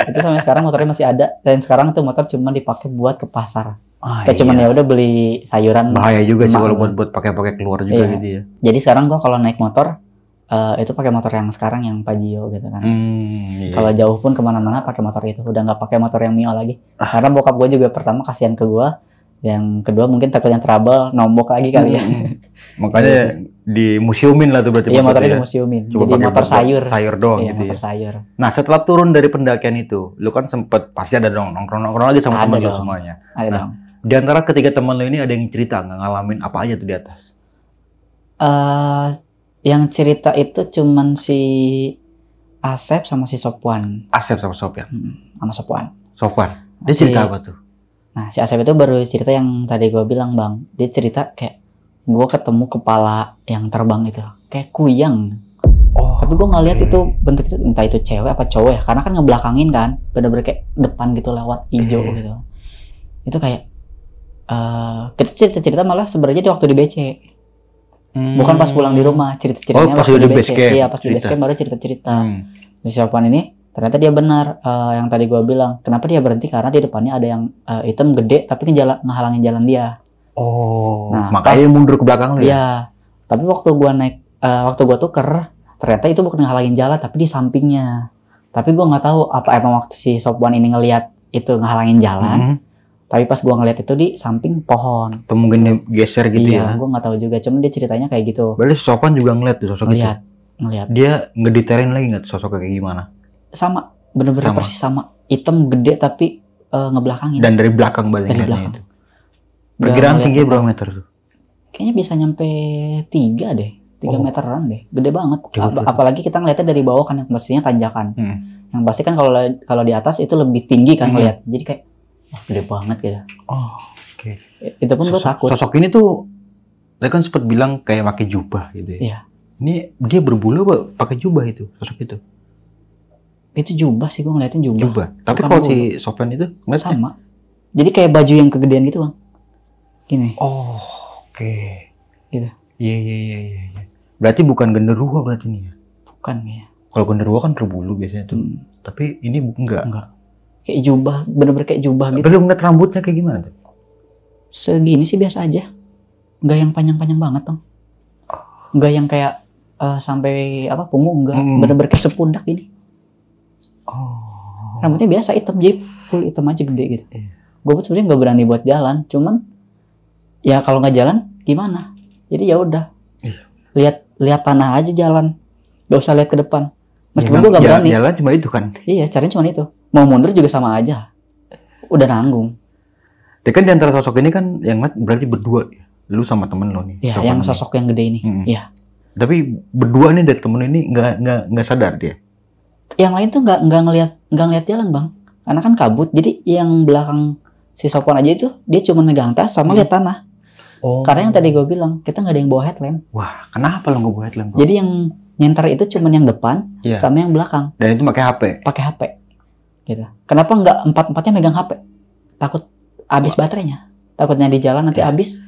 Itu sampai sekarang motornya masih ada, dan sekarang tuh motor cuma dipakai buat ke pasar. Kayak cuman iya. ya udah beli sayuran. Bahaya juga sih emak kalau lah. buat pakai keluar juga Iya. gitu ya. Jadi sekarang gua kalau naik motor itu pakai motor yang sekarang yang Pajio gitu kan. Iya. Kalau jauh pun kemana-mana pakai motor itu, udah nggak pakai motor yang Mio lagi. Karena bokap gue juga pertama kasihan ke gue, yang kedua mungkin takut yang trouble nombok lagi kali ya. Makanya di museumin lah tuh berarti Iya motor motornya ya. di museumin. Cuma Jadi pakai motor buat sayur. sayur doang Iya gitu motor ya. sayur. Nah setelah turun dari pendakian itu, lu kan sempet pasti ada dong nongkrong lagi sama Ada teman lu dong. semuanya. Ada Nah. dong. Di antara ketiga teman lu ini ada yang cerita nggak ngalamin apa aja tuh di atas? Yang cerita itu cuman si Asep sama si Sopwan. Asep sama Sopyan. Sama Sopwan. Sopwan. Dia Si- cerita apa tuh? Nah si Asep itu baru cerita yang tadi gue bilang bang. Dia cerita kayak gue ketemu kepala yang terbang itu kayak kuyang. Oh. Tapi gue ngeliat itu bentuk itu, entah itu cewek apa cowok ya, karena kan ngebelakangin kan, bener-bener kayak depan gitu lewat hijau gitu. Itu kayak kita cerita-cerita malah sebenarnya di waktu di BC, bukan pas pulang di rumah, cerita-ceritanya Oh, pas waktu di di base BC. camp, Iya pas di base cerita. camp baru cerita-cerita. Hmm. Di Sopwan ini ternyata dia benar, yang tadi gue bilang, kenapa dia berhenti karena di depannya ada yang hitam gede tapi ngehalangin jalan dia. Oh. Nah, Makanya mundur ke belakang lu ya? Iya. Tapi waktu gua naik, waktu gua tuker, ternyata itu bukan ngehalangin jalan, tapi di sampingnya. Tapi gua nggak tahu apa emang waktu si Sopwan ini ngelihat itu ngehalangin jalan. Mhm. Tapi pas gua ngelihat itu di samping pohon. Atau mungkin dia geser gitu Iya, ya? gua nggak tahu juga. Cuman dia ceritanya kayak gitu. Berarti si Sopwan juga ngeliat tuh sosok itu? Ngelihat. Dia ngedetailin lagi nggak tuh sosoknya kayak gimana? Sama, bener-bener Sama. persis sama. Hitam gede tapi ngebelakangin. Dan dari belakang balik Dari ngeliatnya belakang. itu. Perkiraan ngeliat tingginya depan. berapa meter tuh? Kayaknya bisa nyampe 3 deh. 3 Oh. meteran deh. Gede banget. Gede banget. Apalagi kita ngeliatnya dari bawah kan, yang pastinya tanjakan. Hmm. Yang pasti kan kalau di atas itu lebih tinggi kan Hmm. ngeliat. Jadi kayak wah, gede banget gitu. Oh, oke. Itu pun gue takut. Sosok ini tuh, saya kan sempat bilang kayak pakai jubah gitu ya. Iya. Ini dia berbulu apa pakai jubah itu, sosok itu? Itu jubah sih, gue ngeliatin jubah. Jubah. Tapi Bukan kalau bulu. si Sopyan itu ngeliatnya? Sama. Jadi kayak baju yang kegedean gitu bang. Gini. Oh, oke. Gitu. Iya. Berarti bukan genderuwo berarti nih ya? Bukan ya. Kalau genderuwo kan berbulu biasanya tuh. Tapi ini enggak. Enggak. Kayak jubah, bener-bener kayak jubah gitu. Tapi lu ngeliat rambutnya kayak gimana tuh? Segini sih biasa aja. Enggak yang panjang-panjang banget bang. Enggak yang kayak sampai apa punggung, enggak. Bener-bener kayak sepundak gini. Oh. Rambutnya biasa hitam, jadi full hitam aja gede gitu. Iya. Gue pun sebenarnya nggak berani buat jalan, cuman ya kalau nggak jalan gimana? Jadi ya udah, Iya. lihat tanah aja jalan, gak usah lihat ke depan. Meskipun Ya, gue nggak berani. Jalan cuma itu kan. Iya, caranya cuma itu. Mau mundur juga sama aja. Udah nanggung. Dia kan di antara sosok ini kan yang ngeliat berarti berdua ya. Lu sama temen lo nih. Ya, Sopyan yang ini. sosok yang gede ini. Hmm. Iya. Tapi berdua nih dari temen ini nggak sadar dia. Yang lain tuh nggak ngelihat jalan bang, karena kan kabut. Jadi yang belakang si Sopwan aja itu dia cuma megang tas sama lihat tanah. Oh. Karena yang tadi gue bilang kita nggak ada yang bawa headlamp. Wah, kenapa lo nggak bawa headlamp? Bro? Jadi yang nyenter itu cuma yang depan Iya. sama yang belakang. Dan itu pakai HP. Pakai HP gitu. Kenapa nggak empat-empatnya megang HP? Takut habis baterainya. Takutnya di jalan nanti habis.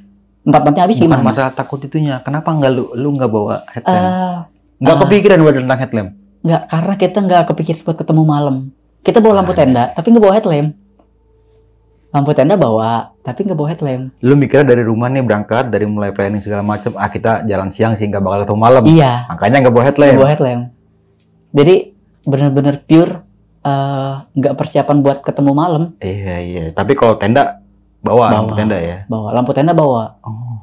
Empat-empatnya habis Bukan gimana? masalah takut itunya. Kenapa nggak lu nggak bawa headlamp? Nggak eh, kepikiran buat tentang headlamp. Nggak, karena kita nggak kepikiran buat ketemu malam. Kita bawa lampu tenda, tapi nggak bawa headlamp. Lampu tenda bawa, tapi nggak bawa headlamp. Lu mikirnya dari rumah nih berangkat, dari mulai planning segala macam. Kita jalan siang sih nggak bakal ketemu malam. Iya, Makanya nggak bawa nggak headlamp. bawa headlamp. Jadi benar-benar pure nggak persiapan buat ketemu malam. Iya. Tapi kalau tenda bawa lampu tenda ya. Lampu tenda bawa. Oh,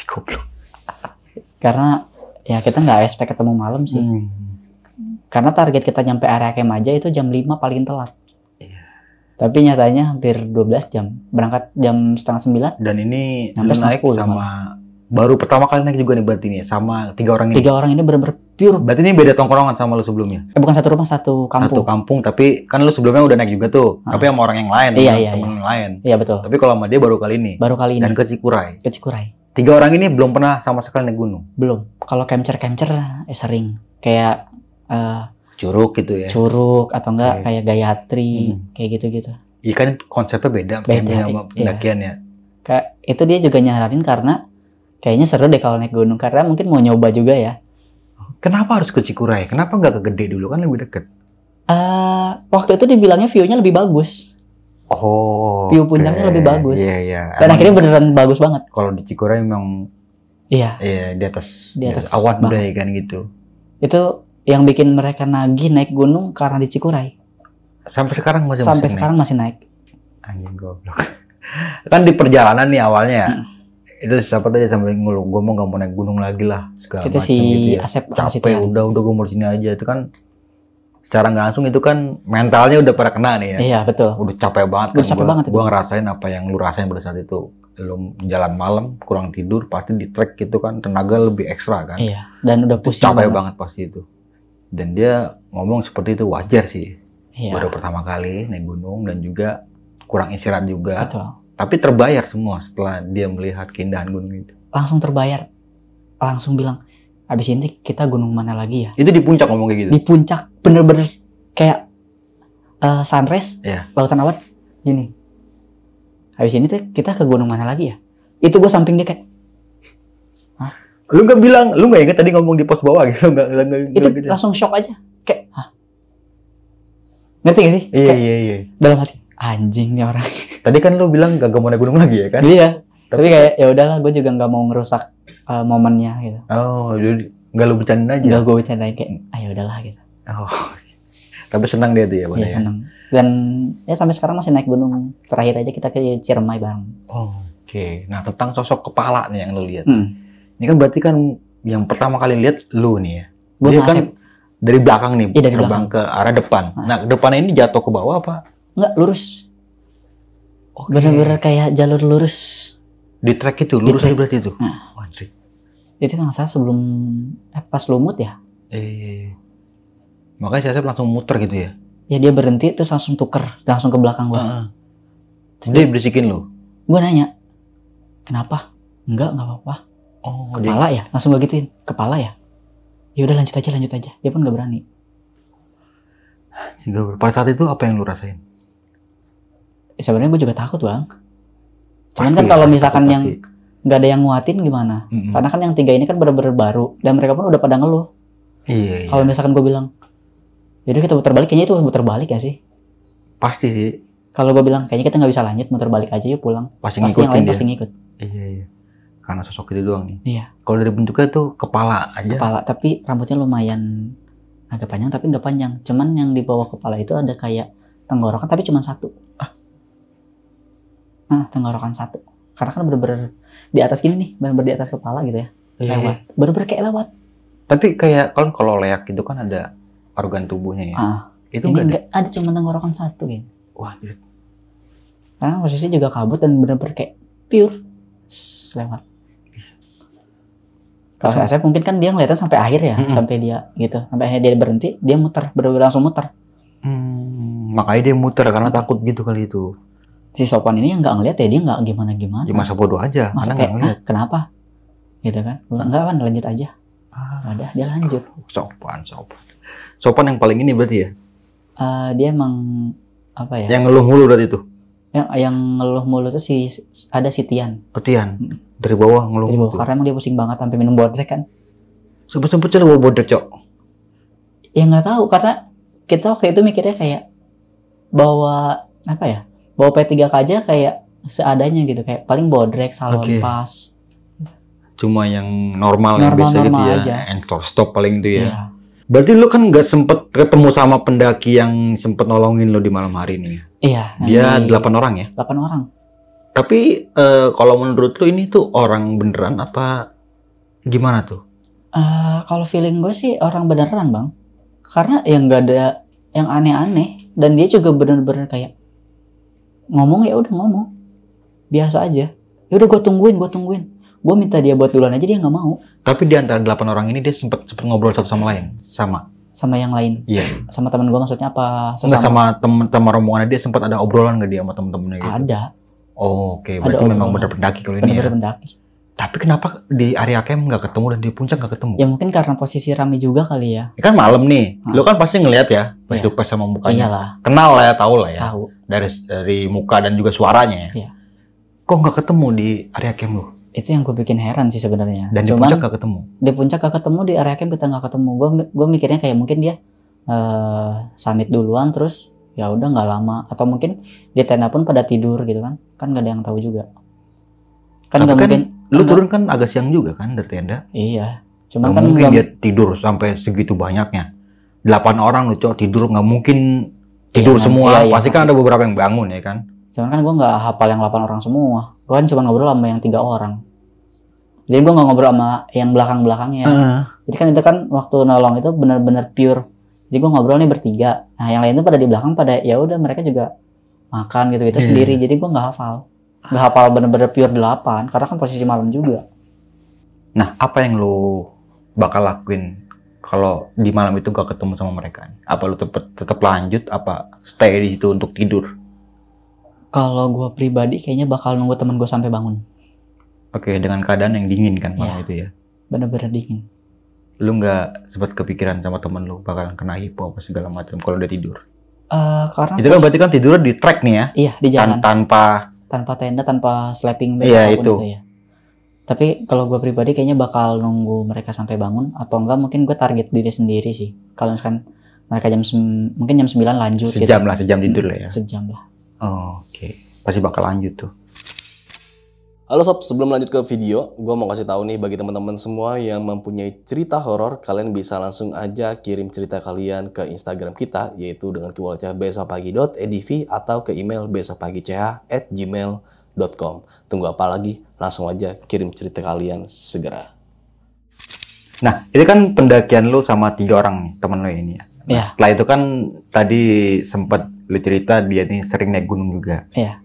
goblok. Karena ya kita nggak expect ketemu malam sih. Karena target kita nyampe area camp aja itu jam 5 paling telat. Iya. Tapi nyatanya hampir 12 jam. Berangkat jam setengah 9. Dan ini lu Sampai naik 10 sama baru pertama kali naik juga nih berarti nih sama 3 orang ini. 3 orang ini bener-bener pure. Berarti ini beda tongkrongan sama lu sebelumnya. Bukan satu rumah, satu kampung. Satu kampung, tapi kan lu sebelumnya udah naik juga tuh. Tapi sama orang yang lain, Iya. temen yang lain. Iya betul. Tapi kalau sama dia baru kali ini. Baru kali ini. Dan ke Cikuray. Ke Cikuray. 3 orang ini belum pernah sama sekali naik gunung. Belum. Kalau camcer sering. Kayak Curug gitu ya. Curug atau enggak Oke. kayak Gayatri, kayak gitu-gitu. Iya kan konsepnya beda camping sama pendakian ya. Kayak itu dia juga nyaranin karena kayaknya seru deh kalau naik gunung karena mungkin mau nyoba juga ya. Kenapa harus ke Cikuray? Kenapa nggak ke Gede dulu kan lebih deket? Waktu itu dibilangnya view-nya lebih bagus. Oh. View puncaknya lebih bagus. Iya. Dan akhirnya beneran bagus banget. Kalau di Cikuray memang Iya. di atas banget. awan udah ya kan gitu. Itu yang bikin mereka nagih naik gunung karena di Cikuray. Sampai sekarang masih Sampai naik? sekarang masih naik. Anjing goblok. Kan di perjalanan nih awalnya itu siapa tadi sampai ngeluh, gue mau gak mau naik gunung lagi lah segala Itu macam si gitu ya. Asep Capek udah gue mau di sini aja itu kan secara nggak langsung itu kan mentalnya udah pada kena nih ya. Iya betul. Udah capek banget Udah capek banget itu. Gue ngerasain apa yang lu rasain pada saat itu. Lu jalan malam kurang tidur pasti di trek gitu kan tenaga lebih ekstra kan. Iya. Dan udah pusing Capek banget pasti itu. Dan dia ngomong seperti itu wajar sih. Iya. Baru pertama kali naik gunung dan juga kurang istirahat juga. Betul. Tapi terbayar semua setelah dia melihat keindahan gunung itu. Langsung terbayar. Langsung bilang, abis ini kita gunung mana lagi ya? Itu di puncak ngomong kayak gitu? Di puncak, bener-bener kayak sunrise, Iya. lautan awan, gini. Habis ini tuh kita ke gunung mana lagi ya? Itu gue samping dia kayak, Lu nggak bilang, lu nggak ingat tadi ngomong di pos bawah gitu? Nggak itu gitu. langsung shock aja. Kayak, hah? Ngerti gak sih? Iya, Kayak iya. dalam hati, anjing nih orang. Tadi kan lu bilang gak mau naik gunung lagi ya kan? Iya. Tapi kayak, ya udahlah, gue juga nggak mau ngerusak momennya gitu. Oh, jadi nggak lu bercandain aja? Nggak gue bercandain kayak, ayo udahlah gitu. Oh, tapi senang dia tuh ya, Bang? Iya seneng. Dan ya sampai sekarang masih naik gunung. Terakhir aja kita ke Ciremai bareng. Oh, oke. Nah, tentang sosok kepala nih yang lu lihat. Hmm. Ini kan berarti kan yang pertama kali lihat lu nih ya. Gua Dia sama kan Asep. dari belakang nih, Iya, dari terbang ke arah depan. Nah, ke depannya ini jatuh ke bawah apa? Nggak, lurus. Oke. Bener-bener kayak jalur lurus. Di trek itu, lurus trek. aja berarti itu. Nah. Wah, anjir. Itu kan saya sebelum pas lumut ya. Makanya saya langsung muter gitu ya. Ya dia berhenti terus langsung tuker, langsung ke belakang gua. Terus dia berisikin lu. Gua nanya, kenapa? Enggak apa-apa. Oh, Kepala ya? Langsung gua gituin, kepala ya? Ya udah lanjut aja. Dia pun nggak berani. Pada saat itu apa yang lu rasain? Sebenarnya gua juga takut bang. Cuman Pasti, kan kalau pasti, misalkan pasti. yang nggak ada yang nguatin gimana? Mm-mm. Karena kan yang 3 ini kan bener-bener baru dan mereka pun udah pada ngeluh. Iya. Kalau misalkan gua bilang, yaudah kita muter balik, kayaknya itu muter balik ya sih. Pasti sih. Kalau gua bilang kayaknya kita nggak bisa lanjut, muter balik aja yuk pulang. Pasti Pasti yang ngikutin lain dia. pasti ngikut. Iya. Karena sosok itu doang nih. Iya. Kalau dari bentuknya tuh kepala aja. Kepala, tapi rambutnya lumayan agak panjang tapi nggak panjang. Cuman yang di bawah kepala itu ada kayak tenggorokan tapi cuma satu. Tenggorokan satu. Karena kan bener-bener di atas gini nih, bener-bener di atas kepala gitu ya. Lewat. Bener-bener kayak lewat. Tapi kayak kalau leak itu kan ada organ tubuhnya ya. Itu Ini enggak ada. nggak ada, cuma tenggorokan satu gitu. Wah, anjir. Karena posisi juga kabut dan bener-bener kayak pure lewat. Kalau saya mungkin kan dia ngeliatnya sampai akhir ya, sampai dia gitu, sampai akhirnya dia berhenti, dia muter, bener-bener langsung muter. Makanya dia muter karena takut gitu kali itu. Si Sopan ini yang nggak ngeliat ya, dia nggak gimana-gimana. Ya masa bodoh aja, Masa karena kayak, nggak ngeliat. kenapa? Gitu kan? Gua bilang, enggak kan, lanjut aja. Udah, dia lanjut. Sopan yang paling ini berarti ya? Dia emang apa ya? Yang ngeluh mulu berarti itu? Yang ngeluh mulu tuh ada si Tian. Petian? Dari bawah ngeluh Dari bawah, mulu? karena emang dia pusing banget sampai minum bodrek kan. Sempet-sempet bawa bodrek, Cok? Ya nggak tahu, karena kita waktu itu mikirnya kayak bawa apa ya? Bawa P3K aja kayak seadanya gitu, kayak paling bodrek, salon Oke. pas. Cuma yang normal yang biasa gitu ya? aja. Anchor stop paling itu ya? Iya. Berarti lu kan nggak sempet ketemu sama pendaki yang sempet nolongin lu di malam hari ini. Iya. Dia 8 orang ya? 8 orang. Tapi kalau menurut lu ini tuh orang beneran apa gimana tuh? Kalau feeling gue sih orang beneran bang. Karena yang nggak ada yang aneh-aneh. Dan dia juga bener-bener kayak ngomong ya udah ngomong. Biasa aja. Ya udah gue tungguin. Gue minta dia buat duluan aja dia nggak mau. Tapi di antara 8 orang ini dia sempet ngobrol satu sama lain? Sama yang lain? Iya. Sama teman gue maksudnya apa? Enggak, sama teman rombongannya dia sempat ada obrolan nggak dia sama temen-temennya gitu? Ada. Oh, oke. Berarti memang bener pendaki kalau ini ya? Bener pendaki. Tapi kenapa di area camp nggak ketemu dan di puncak nggak ketemu? Ya mungkin karena posisi rame juga kali ya. Kan malam nih, lu kan pasti ngelihat ya, face to face sama mukanya. Iyalah. Kenal lah ya, tahu lah ya. Tahu. Dari muka dan juga suaranya ya. Iya. Kok nggak ketemu di area camp lu? Itu yang gue bikin heran sih sebenarnya. Dan di puncak nggak ketemu? Di puncak nggak ketemu, di area camp kita nggak ketemu. Gue mikirnya kayak mungkin dia summit duluan terus ya udah nggak lama, atau mungkin di tenda pun pada tidur gitu kan nggak ada yang tahu juga kan. Nggak mungkin lu turun kan agak siang juga kan dari tenda. Iya, cuman gak kan mungkin dia tidur sampai segitu banyaknya. 8 orang lu cowok tidur, nggak mungkin tidur semua. Pasti kan ada beberapa yang bangun ya kan. Cuman kan gue nggak hafal yang 8 orang semua. Gue kan cuma ngobrol sama yang 3 orang. Jadi gue nggak ngobrol sama yang belakangnya. Jadi kan itu kan waktu nolong itu benar-benar pure. Jadi gue ngobrol nih bertiga. Nah yang lain tuh pada di belakang pada ya udah mereka juga makan gitu sendiri. Jadi gue nggak hafal bener-bener pure 8 karena kan posisi malam juga. Nah apa yang lu bakal lakuin kalau di malam itu gak ketemu sama mereka? Apa lu tetap lanjut apa stay di situ untuk tidur? Kalau gue pribadi kayaknya bakal nunggu temen gue sampai bangun. Oke, dengan keadaan yang dingin kan malam itu ya? Bener-bener dingin. Lu nggak sempat kepikiran sama temen lu bakalan kena hipo apa segala macam kalau udah tidur? Karena itu kan berarti kan tidur di trek nih ya? Iya, di jalan. Tanpa tenda, tanpa sleeping bag apapun itu ya. Tapi kalau gue pribadi kayaknya bakal nunggu mereka sampai bangun, atau enggak mungkin gue target diri sendiri sih. Kalau misalkan mereka mungkin jam 9 lanjut. Sejam tidur lah ya? Sejam lah. Oh, oke. Pasti bakal lanjut tuh. Halo sob, sebelum lanjut ke video, gue mau kasih tahu nih bagi teman-teman semua yang mempunyai cerita horor, kalian bisa langsung aja kirim cerita kalian ke Instagram kita, yaitu dengan keywordnya besokpagi.edv atau ke email besokpagi.ch@gmail.com. Tunggu apa lagi? Langsung aja kirim cerita kalian segera. Nah, ini kan pendakian lu sama 3 orang nih, temen lu ini ya. Nah, setelah itu kan tadi sempat lu cerita dia nih sering naik gunung juga. Iya.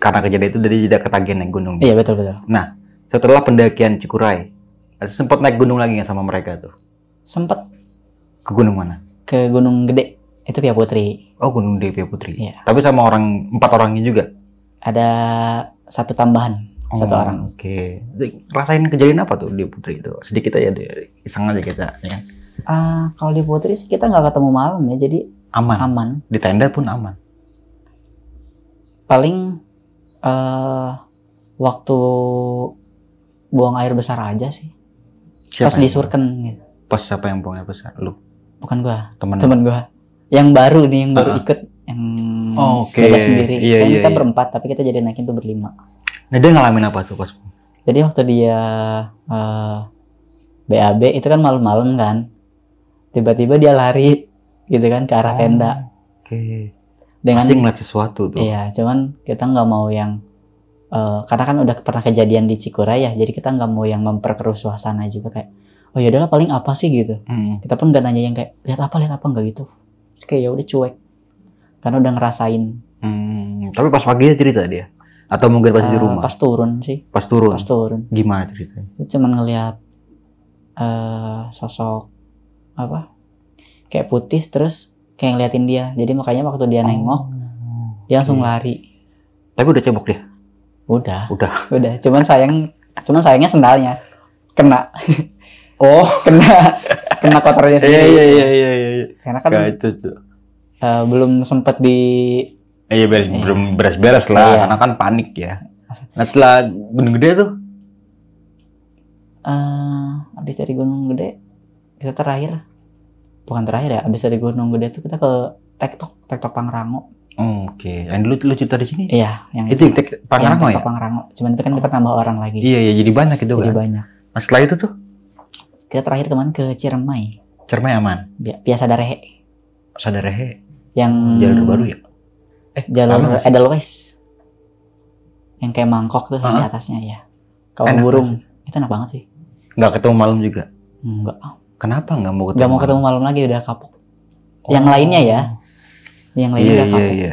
Karena kejadian itu dari tidak ketagihan naik gunung. Iya, betul. Nah, setelah pendakian Cikuray, sempat naik gunung lagi nggak sama mereka tuh? Sempet. Ke gunung mana? Ke Gunung Gede. Itu Pia Putri. Oh, Gunung Gede Pia Putri. Iya. Tapi sama 4 orangnya juga? Ada 1 tambahan. 1 orang. Oke. Rasain kejadian apa tuh di Putri itu? Sedikit aja deh. Iseng aja kita, ya kan? Kalau di Putri sih kita nggak ketemu malam ya, jadi aman. Di tenda pun aman. Paling waktu buang air besar aja sih. Pas di Surken gitu. Pas siapa yang buang air besar? Lu? Bukan gua. Temen gua. Yang baru nih, yang baru ikut, yang beda sendiri. Kita berempat, tapi kita jadi naikin tuh berlima. Nah dia ngalamin apa tuh pas? Jadi waktu dia BAB itu kan malam-malam kan. Tiba-tiba dia lari gitu kan ke arah tenda. Oke. Dengan pasti ngeliat sesuatu tuh. Iya, cuman kita nggak mau yang karena kan udah pernah kejadian di Cikuray ya, jadi kita nggak mau yang memperkeruh suasana juga kayak, oh ya udahlah paling apa sih gitu. Kita pun nggak nanya yang kayak lihat apa nggak gitu. Kayak ya udah cuek, karena udah ngerasain. Tapi pas pagi cerita dia, atau mungkin pas di rumah? Pas turun sih. Pas turun. Gimana ceritanya? Itu cuman ngelihat sosok apa? Kayak putih terus kayak ngeliatin dia. Jadi makanya waktu dia nengok, dia langsung lari. Tapi udah cebok dia? Udah. Cuman sayangnya sendalnya kena. kena kotornya sendiri. Iya. Karena kan itu tuh. Belum sempet belum beres-beres lah, karena kan panik ya. Nah setelah Gunung Gede tuh? Habis dari Gunung Gede kita bukan terakhir ya, abis dari Gunung Gede tuh kita ke Tektok Pangrango. Oke. Yang dulu lu cerita di sini? Iya, yang itu Pangrango ya? Pangrango. Cuman itu kan kita nambah orang lagi. Iya, jadi banyak itu kan. Jadi banyak. Nah, setelah itu tuh? Kita terakhir kemana? Ke Ciremai. Cermai aman. Biasa Darehe. Sadarehe Yang jalur baru ya? jalur Edelweiss. Yang kayak mangkok tuh yang di atasnya ya. Kalau Enak burung itu enak banget sih. Nggak ketemu malam juga? Enggak. Kenapa nggak mau ketemu? Nggak mau ketemu malam lagi udah kapok. Yang Oh. lainnya ya. Yang lainnya Iya udah kapok. iya.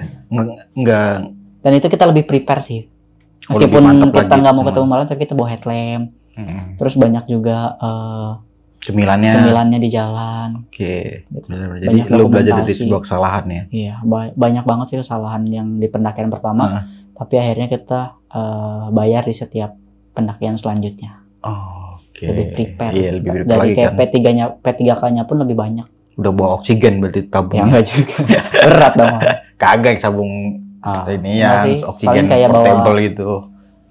Nggak. Dan itu kita lebih prepare sih. Oh, lebih Meskipun mantap kita lagi nggak mau semua. ketemu malam, tapi kita bawa headlamp. Mm-mm. Terus banyak juga Cemilannya. cemilannya di jalan. Oke. Gitu. Benar-benar. Jadi Banyak lu belajar dari dokumentasi. sebuah kesalahan ya. Iya, banyak banget sih kesalahan yang di pendakian pertama. Heeh. Tapi akhirnya kita bayar di setiap pendakian selanjutnya. Oh, oke. Lebih prepare. Iya, lebih prepare Dari lagi kayak kan. P3K-nya pun lebih banyak. Udah bawa oksigen berarti Ya tabungnya. enggak juga. Berat dong. Kagak yang sabung ini enggak ya, sih. oksigen Paling kayak bawa portable gitu.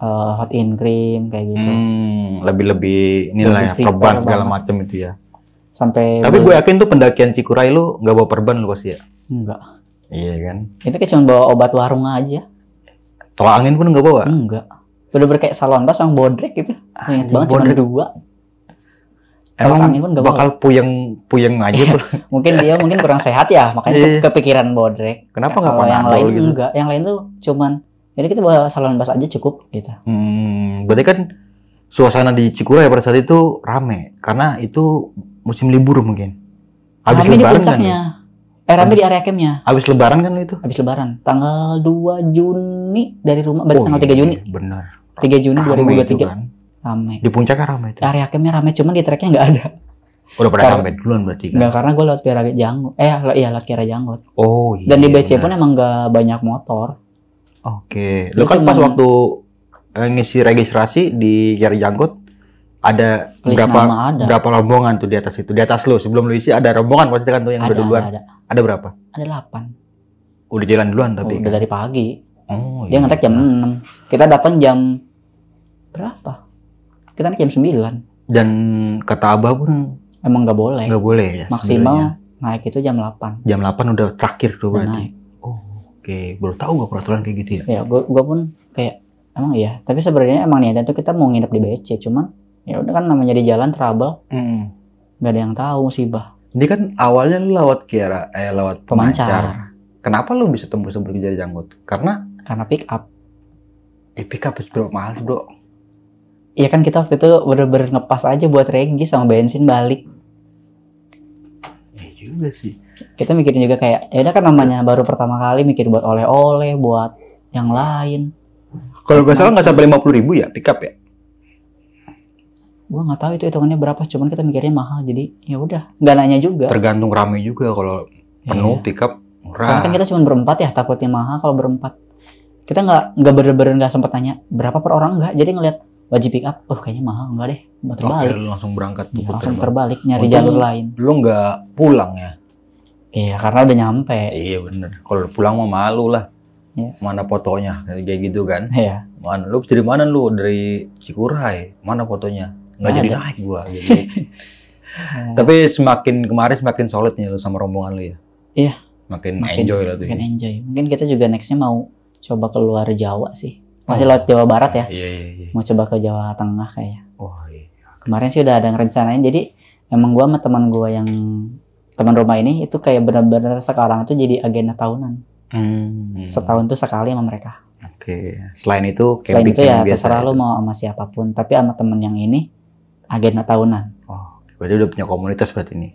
hot in cream kayak gitu. Lebih inilah ya, Lebih perban prepare segala banget. macam itu ya. Sampai Tapi gue yakin tuh pendakian Cikuray lu nggak bawa perban lu pasti ya. enggak. Iya kan. Itu kayak cuma bawa obat warung aja. Tolak angin pun nggak bawa. Enggak. Bener-bener kayak salon bas sama bodrek gitu. Ingat banget cuma bodrek. 2. Tolak Emang angin pun nggak bawa. bakal puyeng aja bro. Mungkin dia kurang sehat ya, makanya Iya. kepikiran bodrek. Kenapa nggak Kalau yang panadol lain gitu? enggak. Yang lain tuh cuman jadi kita bawa salon bas aja cukup gitu. Berarti kan suasana di Cikuray pada saat itu rame karena itu musim libur mungkin. Habis Rame di lebaran kan? puncaknya. Rame di area campnya. Habis lebaran kan lu itu? Habis lebaran. Tanggal 2 Juni dari rumah. Berarti tanggal 3 Juni. Bener. 3 Juni Rame itu 2023. kan. Rame. Di puncaknya rame itu. Area campnya rame, cuman di treknya nggak ada. Udah pada Karena- sampai duluan berarti kan? Nggak, karena gue lewat Kiara Janggut. Iya lewat Kiara Janggut. Oh iya. Dan di BC bener. pun emang nggak banyak motor. Oke. Lu Itu kan pas cuman- waktu ngisi registrasi di Kiara Janggut ada List nama ada. berapa rombongan tuh di atas itu? Di atas lu sebelum lu isi ada rombongan pasti kan tuh yang udah duluan. Ada berapa? Ada 8. Udah jalan duluan tapi. Udah dari pagi. Oh, Dia ngetek jam 6. Kita datang jam berapa? Kita naik jam 9. Dan kata Abah pun Emang nggak boleh. nggak boleh ya. sebenarnya. Maksimal naik itu jam 8. Jam 8 udah terakhir tuh Udah berarti. naik. Oh, oke. Baru tahu gak peraturan kayak gitu ya? Ya, gua pun kayak emang iya. Tapi sebenarnya emang niatnya tuh kita mau nginep di BC, cuman ya udah kan namanya di jalan trouble, nggak ada yang tahu musibah. Ini kan awalnya lu lewat lewat Pemancar. pemancar. Kenapa lu bisa tembus sampai ke Kiara Janggut? Karena Karena pick up. pick up bro, mahal sih, bro. Iya kan kita waktu itu bener-bener ngepas aja buat regi sama bensin balik. Iya juga sih. Kita mikirin juga kayak ya udah kan namanya baru pertama kali mikir buat oleh-oleh, buat yang lain. Kalau nggak salah nggak sampai 50.000 ya pick up ya? Gua nggak tahu itu hitungannya berapa, cuman kita mikirnya mahal jadi ya udah nggak nanya juga. Tergantung rame juga. Kalau penuh Iya. pick up murah. Soalnya kan kita cuma berempat ya, takutnya mahal kalau berempat. Kita nggak bener-bener nggak sempat tanya berapa per orang, nggak. Jadi ngeliat wajib pick up, oh kayaknya mahal, nggak deh, mau terbalik. Oke, lu langsung berangkat tuh. Iya, langsung terbang. terbalik nyari Untung- jalur lain. Lu nggak pulang ya? Iya, karena udah nyampe. Iya bener. Kalau pulang mah malu lah. Iya. Mana fotonya kayak gitu kan? Iya. Mana lu dari mana lu? Dari Cikuray. Mana fotonya? Nggak Nggak jadi ada. naik gua. Jadi. Tapi semakin kemarin semakin solid nih lu sama rombongan lu ya. Iya. Makin enjoy lah tuh. Makin ya. enjoy. Mungkin kita juga nextnya mau coba keluar Jawa sih. Masih lewat Jawa Barat ya. Iya iya iya. Mau coba ke Jawa Tengah kayaknya. Oh iya. Kemarin sih udah ada ngerencanain. Jadi emang gua sama teman gua yang teman rumah ini itu kayak benar-benar sekarang itu jadi agenda tahunan. Setahun tuh sekali sama mereka. Oke. Selain itu Selain camping itu ya biasa. terserah lu mau sama siapapun. Tapi sama temen yang ini agenda tahunan. Oh, berarti udah punya komunitas berarti ini.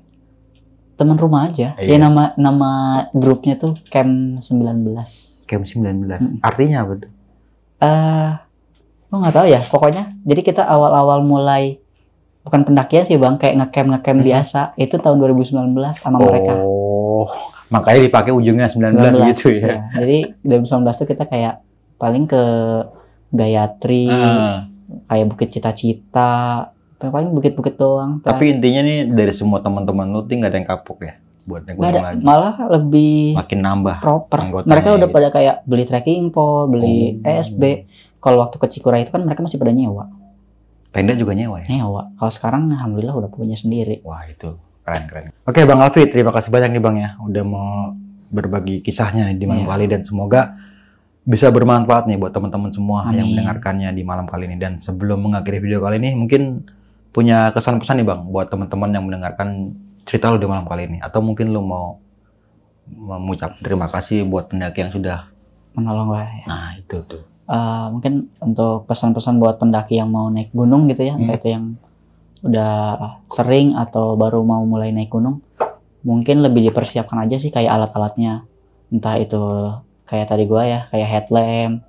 Teman rumah aja. Iya. Ya nama grupnya tuh Camp 19. Camp 19. Artinya apa tuh? Gua nggak tahu ya. Pokoknya jadi kita awal-awal mulai bukan pendakian sih bang, kayak ngecamp biasa. Itu tahun 2019 sama mereka. Oh, makanya dipakai ujungnya 19 gitu ya. Ya. Jadi 2019 tuh kita kayak paling ke Gayatri, kayak Bukit Cita-Cita, paling bukit-bukit doang. Tapi intinya nih dari semua teman-teman lu nggak ada yang kapok ya buat naik Nggak gunung ada, lagi. malah lebih Makin nambah. proper. anggotanya Mereka udah gitu. pada kayak beli trekking pole, beli Oh. ESB. Kalau waktu ke Cikuray itu kan mereka masih pada nyewa. Tenda juga nyewa ya? Nyewa. Kalau sekarang alhamdulillah udah punya sendiri. Wah itu keren. Oke Bang Alfi, terima kasih banyak nih Bang ya. Udah mau berbagi kisahnya di malam Iya. kali dan semoga bisa bermanfaat nih buat teman-teman semua yang Amin. mendengarkannya di malam kali ini. Dan sebelum mengakhiri video kali ini mungkin punya kesan pesan nih Bang buat teman-teman yang mendengarkan cerita lu di malam kali ini, atau mungkin lu mau mengucap terima kasih buat pendaki yang sudah menolong gue ya. Nah itu tuh. Mungkin untuk pesan-pesan buat pendaki yang mau naik gunung gitu ya, entah itu yang udah sering atau baru mau mulai naik gunung, mungkin lebih dipersiapkan aja sih kayak alat-alatnya, entah itu kayak tadi gue ya, kayak headlamp.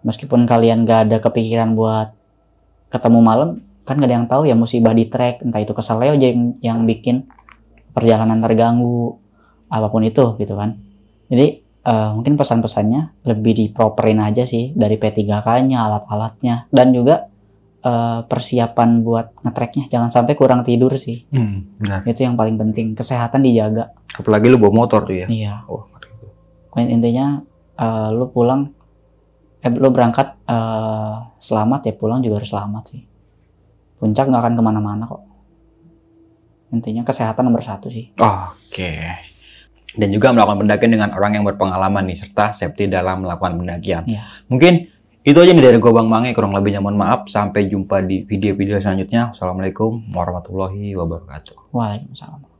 Meskipun kalian gak ada kepikiran buat ketemu malam, kan gak ada yang tahu ya musibah di trek, entah itu keseleo aja yang bikin perjalanan terganggu, apapun itu gitu kan. Jadi mungkin pesan-pesannya lebih diproperin aja sih dari P3K-nya, alat-alatnya, dan juga persiapan buat ngetreknya. Jangan sampai kurang tidur sih. Benar. Itu yang paling penting, kesehatan dijaga. Apalagi lu bawa motor tuh ya. Iya. Oh, intinya lu pulang, lu berangkat selamat ya, pulang juga harus selamat sih. Puncak nggak akan kemana-mana kok. Intinya kesehatan nomor 1 sih. Oke. Dan juga melakukan pendakian dengan orang yang berpengalaman nih, serta safety dalam melakukan pendakian. Iya. Mungkin itu aja nih dari gua Bang Mange, kurang lebihnya mohon maaf. Sampai jumpa di video-video selanjutnya. Wassalamualaikum warahmatullahi wabarakatuh. Waalaikumsalam.